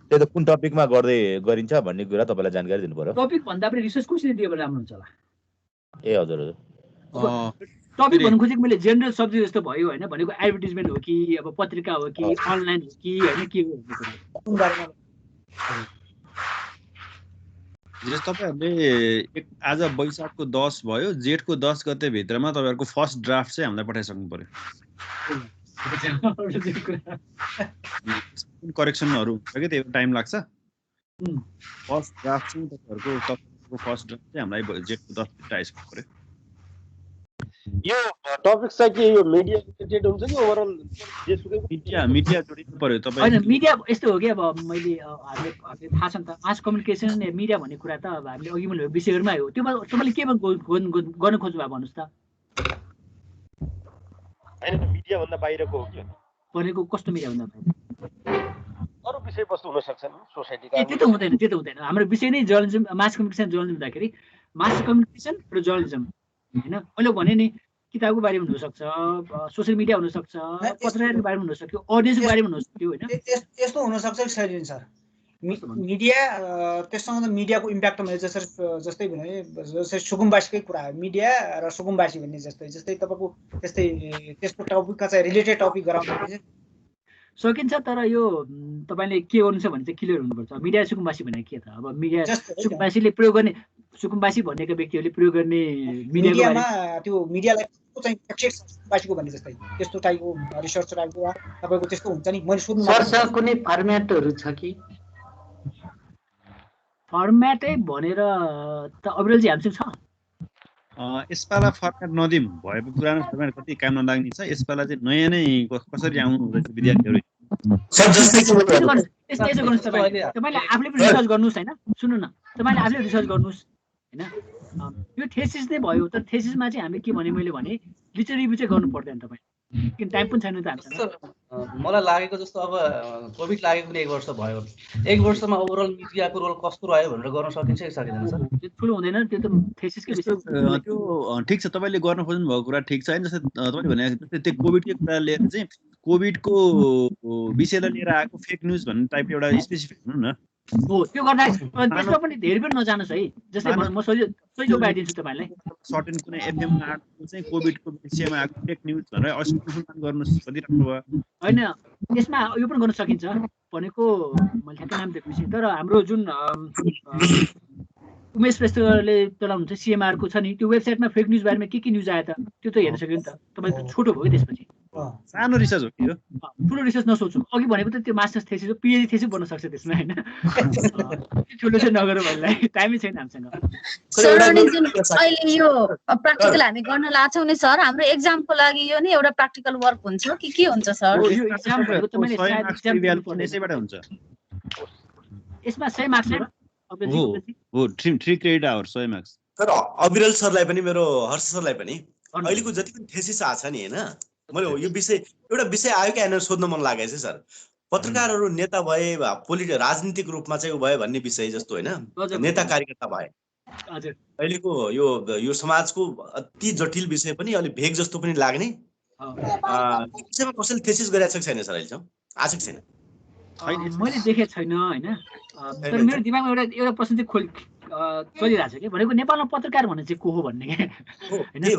त्यो त कुन टपिकमा गरिन्छ भन्ने कुरा तपाईँलाई जानकारी दिनु पर्यो। टपिक भन्दा पनि रिसर्च कसरी दियो भने राम्रो हुन्छ होला? ए हजुर टपिक भन्नु खोजेको मैले जेनरल सब्जेक्ट जस्तो भयो होइन। भनेको एडभर्टिजमेन्ट हो कि अब पत्रिका हो कि अनलाइन हो कि होइन, के हो? तपाईँहरूले आज वैशाखको 10 भयो, जेठको 10 गते भित्रमा तपाईँहरूको फर्स्ट ड्राफ्ट चाहिँ हामीलाई पठाइसक्नु पर्यो। करेक्सनहरू हुन्छ कि त्यही टाइम लाग्छ। फर्स्ट ड्राफ्ट चाहिँ तपाईँहरूको फर्स्ट ड्राफ्ट चाहिँ हामीलाई जेठको 10 भित्र आइसक्नु पर्यो। यो टपिक चाहिँ के यो मिडिया रिलेटेड हुन्छ कि ओभरअल जेसुकै मिडिया जोडिनु पर्यो तपाईँ? होइन, मिडिया यस्तो हो कि अब मैले हामीले थाहा छ नि त, मास कम्युनिकेसन मिडिया भन्ने कुरा त अब हामीले अघि मैले विषयहरूमै हो। त्यो तपाईँले के गर्न खोज्नु भयो भन्नुहोस् त? हैन मिडिया भन्दा बाहिरको हो कि भनेको कस्तो मिडिया भन्दा बाहिर? अरू विषयवस्तु हुन सक्छ नि सोसाइटीका। त्यो त हुँदैन। हाम्रो विषय नै जर्नलिजम, मास कम्युनिकेसन जर्नलिजम हुँदाखेरि मास कम्युनिकेसन र जर्नलिजम होइन। मैले भने नि किताबको बारेमा हुनसक्छ, सोसियल मिडिया हुनसक्छ, पत्रकारको बारेमा हुनसक्छ, अडियन्सको बारेमा हुनसक्छ होइन। यस्तो हुनसक्छ कि सैलिन सर, मिडिया त्यससँग त मिडियाको इम्प्याक्ट मैले जस्तै भने जस्तै सुकुम्बासीकै कुरा हो मिडिया र सुकुम्बासी भन्ने जस्तै तपाईँको त्यसको टपिकका चाहिँ रिलेटेड टपिक गराउनु सकिन्छ। तर यो तपाईँले के गर्नु छ भने चाहिँ क्लियर हुनुपर्छ। मिडिया सुकुम्बासी भनेको के त? अब मिडिया सुकुम्बासीले प्रयोग गर्ने, सुकुम्बासी भनेका व्यक्तिहरूले प्रयोग गर्ने मिडियामा त्यो मिडियालाई चाहिँ सुकुम्बासीको भन्ने जस्तै त्यस्तो टाइपको रिसर्च टाइपको तपाईँको त्यस्तो हुन्छ नि। मैले सोध्नु सर कुनै फर्म्याटहरू छ कि? फर्म्याटै भनेर त अविरलजी हामीसँग छ। यसपाला फर्म्याट नदिउँ भएको पुरानो फर्म्याट कति काम नलाग्ने छ। यसपाला चाहिँ नयाँ नै कसरी आउनु हुँदैछ विद्यार्थीहरू। यसो गर्नुहोस्, तपाईँले आफूले पनि रिसर्च गर्नुहोस् होइन। सुन्नु न, तपाईँले आफूले रिसर्च गर्नुहोस् होइन। यो थेसिस नै भयो तर थेसिसमा चाहिँ हामीले के भने मैले भने लिटरेरी रिभ्यू चाहिँ गर्नु पर्दैन तपाईँ किन टाइम पनि छैन त हामीसँग मलाई लागेको जस्तो अब कोभिड लागेको पनि 1 वर्ष भयो 1 वर्षमा ओभरअल मिडियाको रोल कस्तो रह्यो भनेर गर्न सकिन्छ कि सकिँदैन सर त्यो ठुलो हुँदैन त्यो त थेसिसकै विषय त्यो ठिक छ तपाईँले गर्न खोज्नु भएको कुरा ठिक छ हैन जस्तै तपाईँले भने जस्तै त्यो कोभिडकै कुरा लिएर चाहिँ कोभिडको विषयलाई लिएर आएको फेक न्युज भन्ने टाइपले एउटा स्पेसिफिक हुनु न हो त्यो गर्दा त्यसमा पनि धेरै पनि नजानुहोस् है जस्तै म सजिलो बाइदिन्छु तपाईँलाई सर्टेन कुनै एफएममा आएको चाहिँ कोभिडको विषयमा आएको फेक न्युज भनेर अनुसन्धान गर्नु सकिराख्नु भयो होइन यसमा यो पनि गर्न सकिन्छ भनेको मैले ठ्याक्कै नाम दिएको तर हाम्रो जुन उमेश श्रेष्ठले चलाउनुहुन्छ सिएमआरको छ नि त्यो वेबसाइटमा फेक न्युज बारेमा के न्युज आयो त त्यो त हेर्न सक्यो नि त तपाईँको छोटो भयो त्यसपछि सानो रिसर्च हो कि यो ठुलो रिसर्च नसोच्नु अघि भनेको त त्यो मास्टर्स थेसिस पिएचडी थेसिस बन्न सक्छ त्यसमा होइन ठुलो चाहिँ नगरौँ हामीलाई टाइमै छैन हामीसँग सर अनि जुन अहिले यो प्र्याक्टिकल हामी गर्न लाग्छौँ नि सर हाम्रो एक्जामको लागि यो नि एउटा प्र्याक्टिकल वर्क हुन्छ कि के हुन्छ सर यो एक्जाम भनेको तपाईँले सायद एक्जाम यसैबाट हुन्छ यसमा 100 मार्क्स हो हो 3 क्रेडिट आवर 100 मार्क्स तर अविरल सरलाई पनि मेरो हर्ष सरलाई पनि अहिलेको जति पनि थेसिस आछ नि हैन मैले यो विषय एउटा विषय आयो कि हैन सोध्न मन लागेछ सर पत्रकारहरू नेता भए राजनीतिक रूपमा चाहिँ उ भयो भन्ने विषय जस्तो हैन नेता कार्यकर्ता भए हजुर अहिलेको यो समाजको अति जटिल विषय पनि अलि भेग जस्तो पनि लाग्ने विषयमा कसैले थेसिस गरेछ कि छैन सर अहिलेसम्म आज कि छैन मैले देखेको छैन हैन तर मेरो दिमागमा एउटा प्रश्न चाहिँ चलिरहेछ कि भनेको नेपालमा पत्रकार भन्ने चाहिँ को हो भन्ने के हैन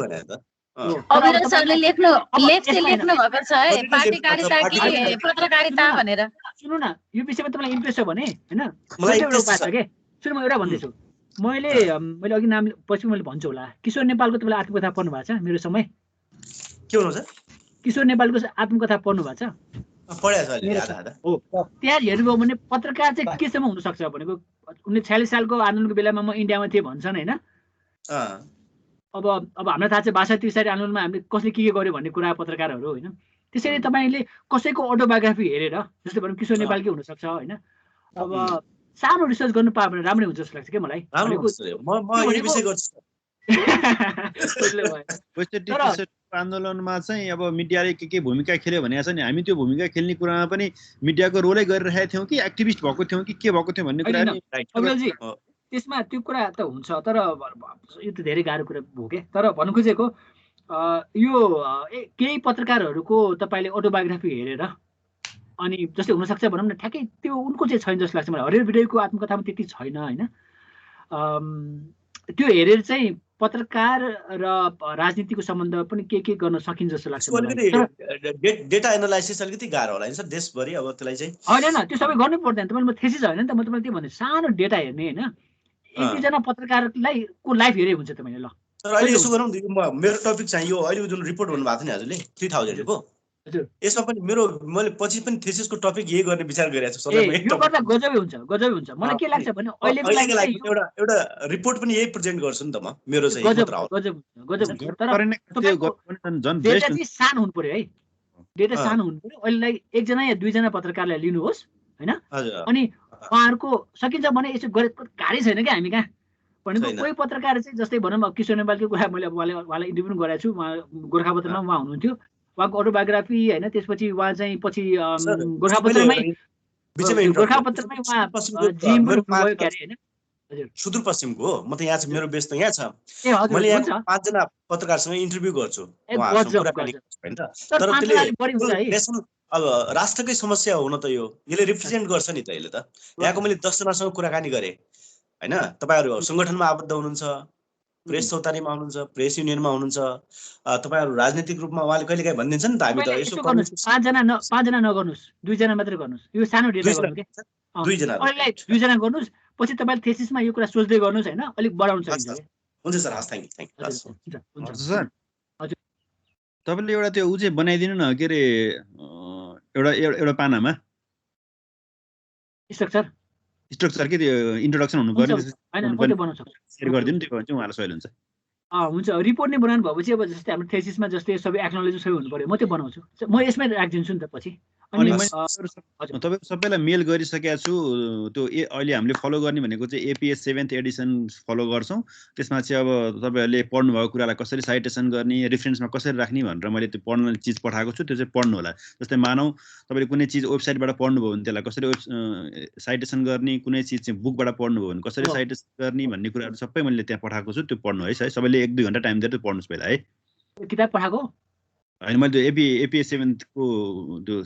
भने त अविरल सरले लेख्नु भएको छ है पार्टीकारिता कि पत्रकारिता भनेर सुन्नु न यो विषयमा तपाईँलाई इन्ट्रेस्ट छ भने हैन मलाई एउटा उपाय छ के सुन्नु म एउटा भन्दैछु मैले अघि नाम पछि मैले भन्छु होला किशोर नेपालको तपाईँले आत्मकथा पढ्नु भएको छ मेरो समय के भन्नु छ किशोर नेपालको आत्मकथा पढ्नु भएको छ हो त्यहाँ हेर्नुभयो भने पत्रकार चाहिँ केसम्म हुन सक्छ भनेको 1946 सालको आन्दोलनको बेलामा म इन्डियामा थिएँ भन्छन् हैन अब हामीलाई थाहा छ 62 आन्दोलनमा हामीले कसले के गर्यो भन्ने कुरा पत्रकारहरू हैन त्यसैले तपाईले कसैको अटोबायोग्राफी हेरेर जस्तै भनौँ किशोर नेपालकै हुन सक्छ हैन अब सानो रिसर्च गर्नु पायो भने राम्रै हुन्छ जस्तो लाग्छ के मलाई आन्दोलनमा चाहिँ अब मिडियाले के भूमिका खेल्यो भने छ नि हामी त्यो भूमिका खेल्ने कुरामा पनि मिडियाको रोलै गरिरहेका थियौँ कि एक्टिभिस्ट भएको थियौँ कि के भएको थियो भन्ने कुरा त्यसमा त्यो कुरा त हुन्छ तर यो त धेरै गाह्रो कुरा हो के तर भन्नु खोजेको यो केही पत्रकारहरूको तपाईँले अटोबायोग्राफी हेरेर अनि जस्तै हुनसक्छ भनौँ न ठ्याक्कै त्यो उनको चाहिँ छैन जस्तो लाग्छ मलाई हरिहर विडयको आत्मकथामा त्यति छैन होइन त्यो हेरेर चाहिँ पत्रकार र राजनीतिको सम्बन्ध पनि के गर्न सकिन्छ जस्तो लाग्छ डेटा एनालाइसिस अलिकति गाह्रो होला सर देशभरि अब त्यसलाई चाहिँ होइन त्यो सबै गर्नै पर्दैन तपाईँले म थेसिस होइन नि त म तपाईँले त्यो भन्छु सानो डेटा हेर्ने होइन एक दुईजना पत्रकारलाई को लाइफ हेरे हुन्छ तपाईँले ल सर अहिले यसो गरौँ मेरो टपिक चाहिँ यो अहिले जुन रिपोर्ट भन्नुभएको थियो नि हजुरले 3000 को यसमा पनि मैले पछि पनि थेसिसको टपिक यही गर्ने विचार गरिरहेको छु यो गर्दा गजबै हुन्छ मलाई के लाग्छ भने अहिलेको लागि एउटा रिपोर्ट पनि यही प्रेजेन्ट गर्छु नि त म मेरो चाहिँ डेटा चाहिँ सानो हुनु पर्यो है डेटा सानो हुनु पर्यो अहिलेलाई एकजना या दुईजना पत्रकारलाई लिनुहोस् हैन अनि उहाँहरूको सकिन्छ भने यसो गरे गाह्रै छैन क्या हामी कहाँ भनेको कोही पत्रकार चाहिँ जस्तै भनौँ अब किशोर नेपालको कुरा मैले उहाँलाई इन्टरभ्यू पनि गराएको छु उहाँ गोर्खापत्रमा उहाँ हुनुहुन्थ्यो उहाँको अटोबायोग्राफी होइन त्यसपछि उहाँ चाहिँ पछि गोर्खापत्रमै उहाँ सुदूरपश्चिमको हो म त यहाँ मेरो बेस त यहाँ छ मैले यहाँ 5 जना पत्रकारसँग इन्टरभ्यू गर्छु तर अब राष्ट्रकै समस्या हो न त यसले रिप्रेजेन्ट गर्छ नि त यसले त यहाँको मैले 10 जनासँग कुराकानी गरेँ हैन तपाईहरु संगठनमा आबद्ध हुनुहुन्छ प्रेस चौतारीमा हुनुहुन्छ प्रेस युनियनमा हुनुहुन्छ तपाईहरु राजनीतिक रूपमा उहाँले कहिलेकाहीँ भनिदिन्छ नि त हामी त यसो 5 जना नगर्नुस् 2 जना मात्र गर्नुस् यो सानो डेटा गर्नु के 2 जना अहिले 2 जना गर्नुस् पछि तपाईले थेसिसमा यो कुरा सोच्दै गर्नुस् हैन अलिक बढाउन सकिन्छ हुन्छ सर हस् थ्यांक यू हुन्छ सर हजुर तपाईले एउटा त्यो उ चाहिँ बनाइदिनु न के रे एउटा पानामा स्ट्रक्चर के त्यो इन्ट्रोडक्सन हुनु पर्ने हैन मैले बनाउन सक्छु शेयर गरिदिनु त्यो चाहिँ उहाँलाई सजिलो हुन्छ हुन्छ रिपोर्ट नै बनाउनु भएपछि अब जस्तै हाम्रो थेसिसमा जस्तै सबै एक्नोलेज सबै हुनु पर्यो म त्यो बनाउँछु म यसमै राखिदिन्छु नि त पछि अनि तपाईँ सबैलाई मेल गरिसकेको छु त्यो अहिले हामीले फलो गर्ने भनेको चाहिँ एपिएस 7th एडिसन फलो गर्छौँ त्यसमा चाहिँ अब तपाईँहरूले पढ्नुभएको कुरालाई कसरी साइटेसन गर्ने रेफरेन्समा कसरी राख्ने भनेर मैले त्यो पढ्ने चिज पठाएको छु त्यो चाहिँ पढ्नु होला जस्तै मानौँ तपाईँले कुनै चिज वेबसाइटबाट पढ्नुभयो भने त्यसलाई कसरी साइटेसन गर्ने कुनै चिज चाहिँ बुकबाट पढ्नुभयो भने कसरी साइटेसन गर्ने भन्ने कुराहरू सबै मैले त्यहाँ पठाएको छु त्यो पढ्नु है सबैले 1-2 घन्टा टाइम दिएर त्यो पढ्नुहोस् पहिला है किताब पठाएको होइन मैले त्यो एपिएस 7 को त्यो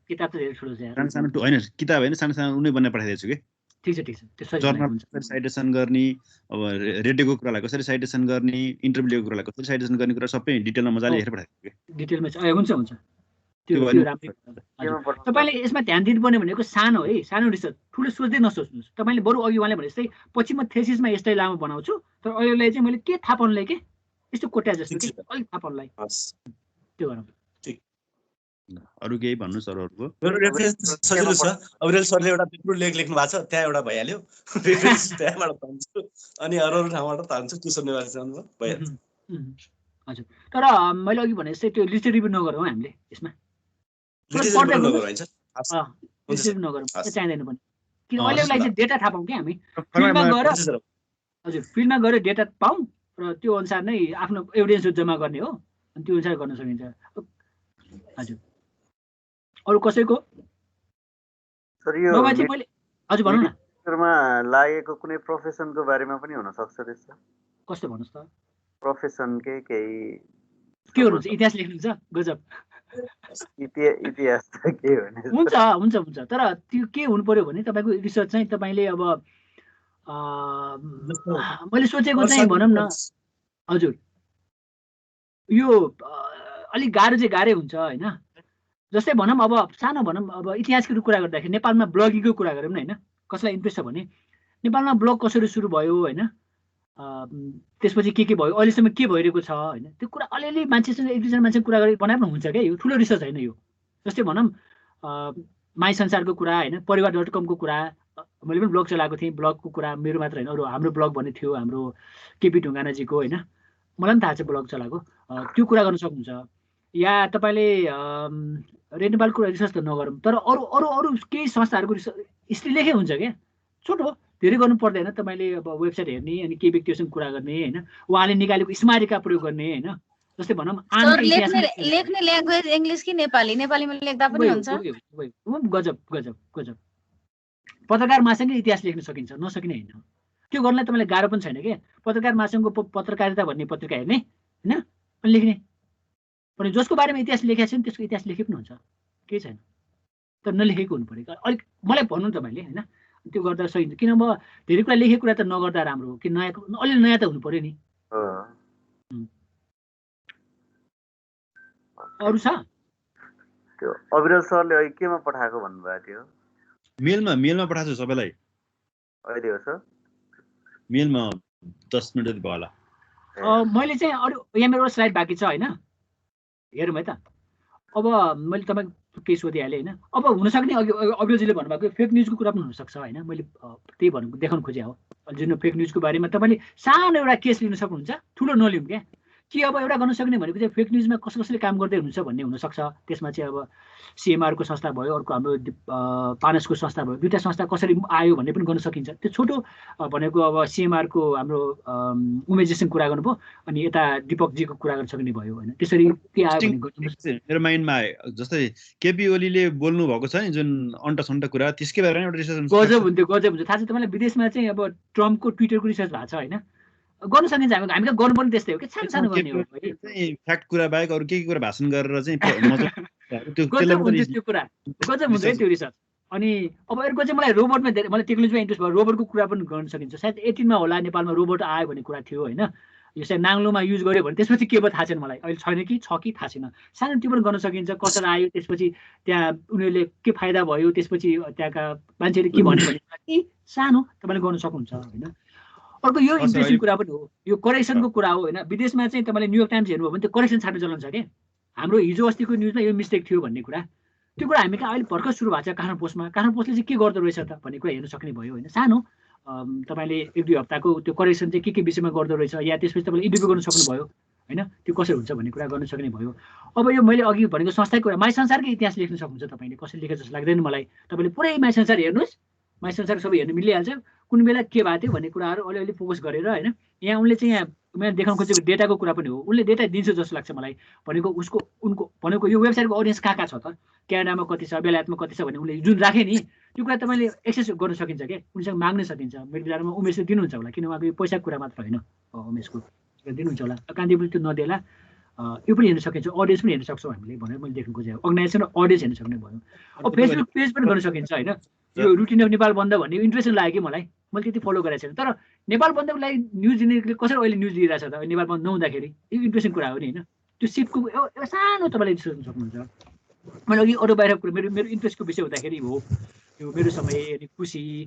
किताब त धेरै ठुलो छ सानो सानो होइन किताब होइन सानो सानो उनी बनाएर पठाइदिएको छु कि ठिक छ त्यसरी जर्नल कसरी साइटेसन गर्ने अब रेडियोको कुरालाई कसरी साइटेसन गर्ने इन्टरभ्यू लिएको कुरालाई कसरी साइटेसन गर्ने कुरा सबै डिटेलमा मजाले हेरेर पठाइदिएको कि डिटेलमा हुन्छ त्यो राम्रो तपाईँले यसमा ध्यान दिनुपर्ने भनेको सानो है सानो रिसर्च ठुलो सोच्दै नसोच्नुहोस् तपाईँले बरु अघि उहाँले भने जस्तै पछि म थेसिसमा यस्तै लामो बनाउँछु तर अहिलेलाई चाहिँ मैले के थाहा पाउनुलाई के यस्तो कोट्या जस्तो कि अलिक थाहा पाउनुलाई त्यो गरौँ अरू केही भन्नुहोस् अरूको मेरो रेफरेन्स सजिलो छ अविरल सरले एउटा पेपर लेख लेख्नु भएको छ त्यहाँ एउटा भइहाल्यो रेफरेन्स त्यहाँबाट तान्छु अनि अरू ठाउँबाट तान्छु ट्युसन युनिभर्सिटीमा भइहाल्छ हजुर तर मैले अघि भने जस्तै त्यो लिस्ट रिभ्यू नगरौँ हामीले यसमा नगरौँ चाहिँदैन पनि किन अहिलेलाई चाहिँ डेटा थाहा पाउँ कि हामी फिल्डमा गएर हजुर फिल्डमा गएर डेटा पाउँ र त्यो अनुसार नै आफ्नो एभिडेन्सहरू जम्मा गर्ने हो अनि त्यो अनुसार गर्न सकिन्छ हजुर अरू कसैको मैले हजुर भन्नु न लागेको कुनै प्रोफेसनको बारेमा पनि हुन सक्छ त्यस्तो कस्तो भन्नुहोस् त प्रोफेसनकै केही के गर्नुहुन्छ इतिहास लेख्नुहुन्छ गजब इतिहास त के हुन्छ हुन्छ हुन्छ तर त्यो के हुनु पर्यो भने तपाईँको रिसर्च चाहिँ तपाईँले अब मैले सोचेको चाहिँ भनौँ न हजुर यो अलिक गाह्रो चाहिँ गाह्रै हुन्छ होइन जस्तै भनौँ अब सानो भनौँ अब इतिहासको कुरा गर्दाखेरि नेपालमा ब्लगिङको कुरा गरौँ न होइन कसैलाई इन्ट्रेस्ट छ भने नेपालमा ब्लग कसरी सुरु भयो होइन त्यसपछि के भयो अहिलेसम्म के भइरहेको छ होइन त्यो कुरा अलिअलि मान्छेसँग 1-2जना मान्छे कुरा गरेर बनाए पनि हुन्छ क्या यो ठुलो रिसर्च होइन यो जस्तै भनौँ माई संसारको कुरा होइन परिवार.com को कुरा मैले पनि ब्लग चलाएको थिएँ ब्लगको कुरा मेरो मात्र होइन अरू हाम्रो ब्लग भन्ने थियो हाम्रो केपी ढुङ्गानाजीको होइन मलाई पनि थाहा छ ब्लग चलाएको त्यो कुरा गर्न सक्नुहुन्छ या तपाईँले नेपालको रिसर्च त नगरौँ तर अरू अरू अरू केही संस्थाहरूको रिसर्च हिस्ट्री लेखे हुन्छ क्या छोटो धेरै गर्नु पर्दैन तपाईँले अब वेबसाइट हेर्ने अनि के व्यक्तिसँग कुरा गर्ने होइन उहाँले निकालेको स्मारिका प्रयोग गर्ने होइन जस्तै भनौँ लेख्ने ल्याङ्ग्वेज इङ्ग्लिस कि नेपालीमा लेख्दा पनि हुन्छ गजब गजब गजब पत्रकार महासंघले इतिहास लेख्न सकिन्छ नसकिने होइन त्यो गर्नलाई तपाईँलाई गाह्रो पनि छैन क्या पत्रकार महासंघको पत्रकारिता भन्ने पत्रिका हेर्ने होइन अनि लेख्ने पनि जसको बारेमा इतिहास लेखेको छ नि त्यसको इतिहास लेखे पनि हुन्छ केही छैन तर नलेखेको हुनु पऱ्यो अलिक मलाई भन्नु तपाईँले होइन त्यो गर्दा सकिन्छ किन अब धेरै कुरा लेखेको कुरा त नगर्दा राम्रो हो कि नयाँ अलिअलि नयाँ त हुनु पऱ्यो नि अरू छ त्यो अविरल सरले अहिले केमा पठाएको भन्नुभएको थियो मेलमा पठाएको छु सबैलाई अहिले हो सर मेलमा 10 मिनेट भयो होला मैले चाहिँ अरू यहाँ मेरो स्लाइड बाँकी छ होइन हेरौँ है त अब मैले तपाईँको केही सोधिहालेँ होइन अब हुनसक्ने अघि अविरलजीले भन्नुभएको फेक न्युजको कुरा पनि हुनसक्छ होइन मैले त्यही भन्नु देखाउनु खोजेँ हो जुन फेक न्युजको बारेमा तपाईँले सानो एउटा केस लिन सक्नुहुन्छ ठुलो नलिउँ क्या कि अब एउटा गर्न सक्ने भनेको चाहिँ फेक न्युजमा कसले काम गर्दै हुनुहुन्छ भन्ने हुनसक्छ त्यसमा चाहिँ अब सिएमआरको संस्था भयो अर्को हाम्रो पानसको संस्था भयो दुईवटा संस्था कसरी आयो भन्ने पनि गर्न सकिन्छ त्यो छोटो भनेको अब सिएमआरको हाम्रो उमेशजीसँग कुरा गर्नुभयो अनि यता दिपकजीको कुरा गर्न सक्ने भयो होइन त्यसरी के आयो भने मेरो माइन्डमा आयो जस्तै केपी ओलीले बोल्नु भएको छ नि जुन अन्टसन्ट कुरा त्यसकै बारेमा एउटा रिसर्च गजब हुन्छ थाहा छ तपाईँलाई विदेशमा चाहिँ अब ट्रम्पको ट्विटरको रिसर्च भएको छ होइन गर्न सकिन्छ हामी गर्नु पनि त्यस्तै हो कि सानो गर्ने हो फ्याक्ट कुरा बाहेक अरू के कुरा भाषण गरेर चाहिँ गजब हुन्छ त्यो कुरा गजब हुन्छ है त्यो रिसर्च अनि अब अर्को चाहिँ मलाई रोबोटमा धेरै मलाई टेक्नोलोजीमा इन्ट्रेस्ट भयो रोबोटको कुरा पनि गर्न सकिन्छ सायद 18 मा होला नेपालमा रोबोट आयो भन्ने कुरा थियो होइन यो चाहिँ नाङ्लोमा युज गर्यो भने त्यसपछि के भयो थाहा छैन मलाई अहिले छैन कि छ कि थाहा छैन सानो त्यो पनि गर्न सकिन्छ कसरी आयो त्यसपछि त्यहाँ उनीहरूले के फाइदा भयो त्यसपछि त्यहाँका मान्छेले के भन्यो भने सानो तपाईँले गर्न सक्नुहुन्छ होइन अर्को यो इन्ट्रेस्टिङ कुरा पनि हो यो करेक्सनको कुरा हो होइन विदेशमा चाहिँ तपाईँले न्युयोर्क टाइम्स हेर्नुभयो भने त्यो करेक्सन छाड्ने चलन छ क्या हाम्रो हिजो अस्तिको न्युजमा यो मिस्टेक थियो भन्ने कुरा त्यो कुरा हामी कहाँ अहिले भर्खर सुरु भएको छ काठमाडौँ पोस्टमा काठमाडौँ पोस्टले चाहिँ के गर्दो रहेछ त भन्ने कुरा हेर्न सक्ने भयो होइन सानो तपाईँले 1-2 हप्ताको त्यो करेक्सन चाहिँ के विषयमा गर्दो रहेछ, या त्यसपछि तपाईँले इन्टरभ्यू गर्न सक्नुभयो होइन, त्यो कसरी हुन्छ भन्ने कुरा गर्न सक्ने भयो। अब यो मैले अघि भनेको संस्थाको कुरा, माई संसारकै इतिहास लेख्न सक्नुहुन्छ तपाईँले, कसरी लेखे जस्तो लाग्दैन मलाई। तपाईँले पुरै माई संसार हेर्नुहोस्, माई संसार सबै हेर्नु मिलिहाल्छ, कुन बेला के भएको थियो भन्ने कुराहरू अलिअलि फोकस गरेर होइन। यहाँ उनले चाहिँ यहाँ मैले देखाउन खोजेको डेटाको कुरा पनि हो, उसले डेटा दिन्छ जस्तो लाग्छ मलाई। भनेको उनको भनेको यो वेबसाइटको अडियन्स कहाँ छ त, क्यानाडामा कति छ, बेलायतमा कति छ भन्ने उनले जुन राखे नि त्यो कुरा तपाईँले एक्सेस गर्न सकिन्छ क्या, उनीसँग माग्न सकिन्छ। मेरो विचारमा उमेशले दिनुहुन्छ होला, किन उहाँको यो पैसाको कुरा मात्र होइन, उमेशको दिनुहुन्छ होला, कान्तिपुरले त्यो नदेला। यो पनि हेर्न सकिन्छ, अडियन्स पनि हेर्न सक्छौँ हामीले भनेर मैले देख्नु खोजेको, अर्गनाइजेसन र अडियन्स हेर्न सक्ने भयो। अब फेसबुक पेज पनि गर्न सकिन्छ होइन। यो रुटिन अफ नेपाल बन्द भन्ने इन्ट्रेस्टिङ लाग्यो कि मलाई, मैले त्यति फलो गरेको छैन। तर नेपाल बन्दको लागि न्युज दिनेले कसरी अहिले न्युज दिइरहेछ त, नेपाल बन्द नहुँदाखेरि, यो इन्ट्रेस्टिङ कुरा हो नि होइन। त्यो सिपको एउटा सानो तपाईँले सोच्न सक्नुहुन्छ। मैले अघि अटोबायोग्राफी मेरो इन्ट्रेस्टको विषय हुँदाखेरि हो यो मेरो समय अनि खुसी,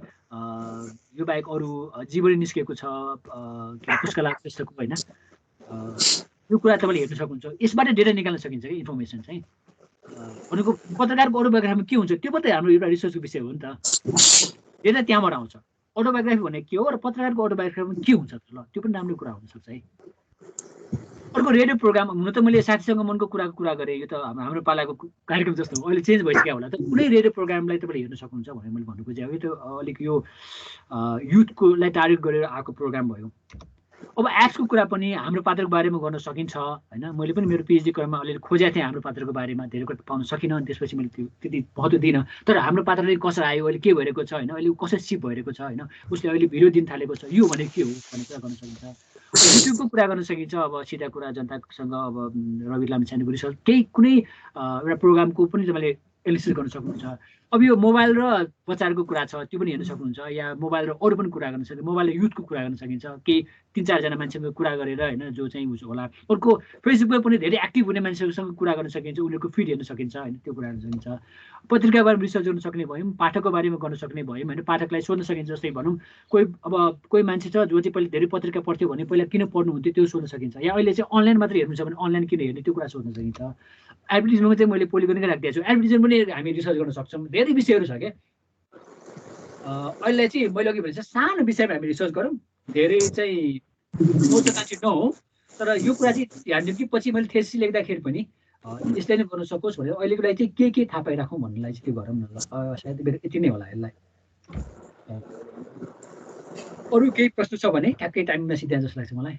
यो बाहेक अरू जीवनी निस्केको छ पुष्कला श्रेष्ठको होइन, यो कुरा तपाईँले हेर्न सक्नुहुन्छ। यसबाट डेटा निकाल्न सकिन्छ कि इन्फर्मेसन चाहिँ भनेको पत्रकारको अटोबायोग्राफीमा के हुन्छ त्यो पनि त हाम्रो एउटा रिसर्चको विषय हो नि त, डेटा त्यहाँबाट आउँछ। अटोबायोग्राफी भनेको के हो र पत्रकारको अटोबायोग्राफीमा के हुन्छ त, ल त्यो पनि राम्रो कुरा हुनसक्छ है। अर्को रेडियो प्रोग्राम हुन त मैले साथीसँग मनको कुरा गरेँ, यो त हाम्रो पालाको कार्यक्रम जस्तो हो, अहिले चेन्ज भइसक्यो होला, त कुनै रेडियो प्रोग्रामलाई तपाईँले हेर्न सक्नुहुन्छ भनेर मैले भन्नु खोजेँ। यो त अलिक यो युथकोलाई टार्गेट गरेर आएको प्रोग्राम भयो। अब एप्सको कुरा पनि हाम्रो पात्रको बारेमा गर्न सकिन्छ होइन। मैले पनि मेरो पिएचडी क्रममा अलिअलि खोजेको थिएँ हाम्रो पात्रको बारेमा, धेरै कुरा पाउन सकिनँ, अनि त्यसपछि मैले त्यो त्यति महत्त्व दिइनँ। तर हाम्रो पात्रले कसरी आयो, अहिले के भइरहेको छ होइन, अहिले कसरी सिप भइरहेको छ होइन, उसले अहिले भिडियो दिन थालेको छ, यो भनेको के हो भन्ने कुरा गर्न सकिन्छ। युट्युबको कुरा गर्न सकिन्छ। अब सिधा कुरा जनतासँग अब रवि लामिछानेको रिसर्च केही कुनै एउटा प्रोग्रामको पनि तपाईँले एनालिसिस गर्न सक्नुहुन्छ। अब यो मोबाइल र बच्चाहरूको कुरा छ त्यो पनि हेर्न सक्नुहुन्छ, या मोबाइल र अरू पनि कुरा गर्न सकिन्छ, मोबाइल र युथको कुरा गर्न सकिन्छ, केही 3-4 जना मान्छेसँग कुरा गरेर होइन जो चाहिँ उस होला। अर्को फेसबुकमा पनि धेरै एक्टिभ हुने मान्छेहरूसँग कुरा गर्न सकिन्छ, उनीहरूको फिड हेर्न सकिन्छ होइन, त्यो कुरा गर्न सकिन्छ। पत्रिकाको बारेमा रिसर्च गर्न सक्ने भयौँ, पाठकको बारेमा गर्न सक्ने भयौँ होइन, पाठकलाई सोध्न सकिन्छ। जस्तै भनौँ कोही मान्छे छ जो चाहिँ पहिले धेरै पत्रिका पढ्थ्यो भने पहिला किन पढ्नुहुन्थ्यो त्यो सोध्न सकिन्छ, या अहिले चाहिँ अनलाइन मात्रै हेर्नु छ भने अनलाइन किन हेर्ने त्यो कुरा सोध्न सकिन्छ। एडभर्टिजमेन्टमा चाहिँ मैले पोलिगोनिकै राखिदिएको छु, एडभर्टिजमेन्ट पनि हामी रिसर्च गर्न सक्छौँ, धेरै विषयहरू छ क्या। अहिले चाहिँ मैले अघि भने सानो विषयमा हामी रिसर्च गरौँ, धेरै चाहिँ औषधाची नहो, तर यो कुरा चाहिँ ध्यान दिउँ कि पछि मैले थेसिस लेख्दाखेरि पनि यसले नै गर्न सकोस् भनेर अहिलेको लागि चाहिँ के थाहा पाइराखौँ भन्नेलाई चाहिँ त्यो गरौँ न ल। सायद यति नै होला यसलाई। अरू केही प्रश्न छ भने ठ्याक्कै टाइममा सिद्ध्याए जस्तो लाग्छ मलाई।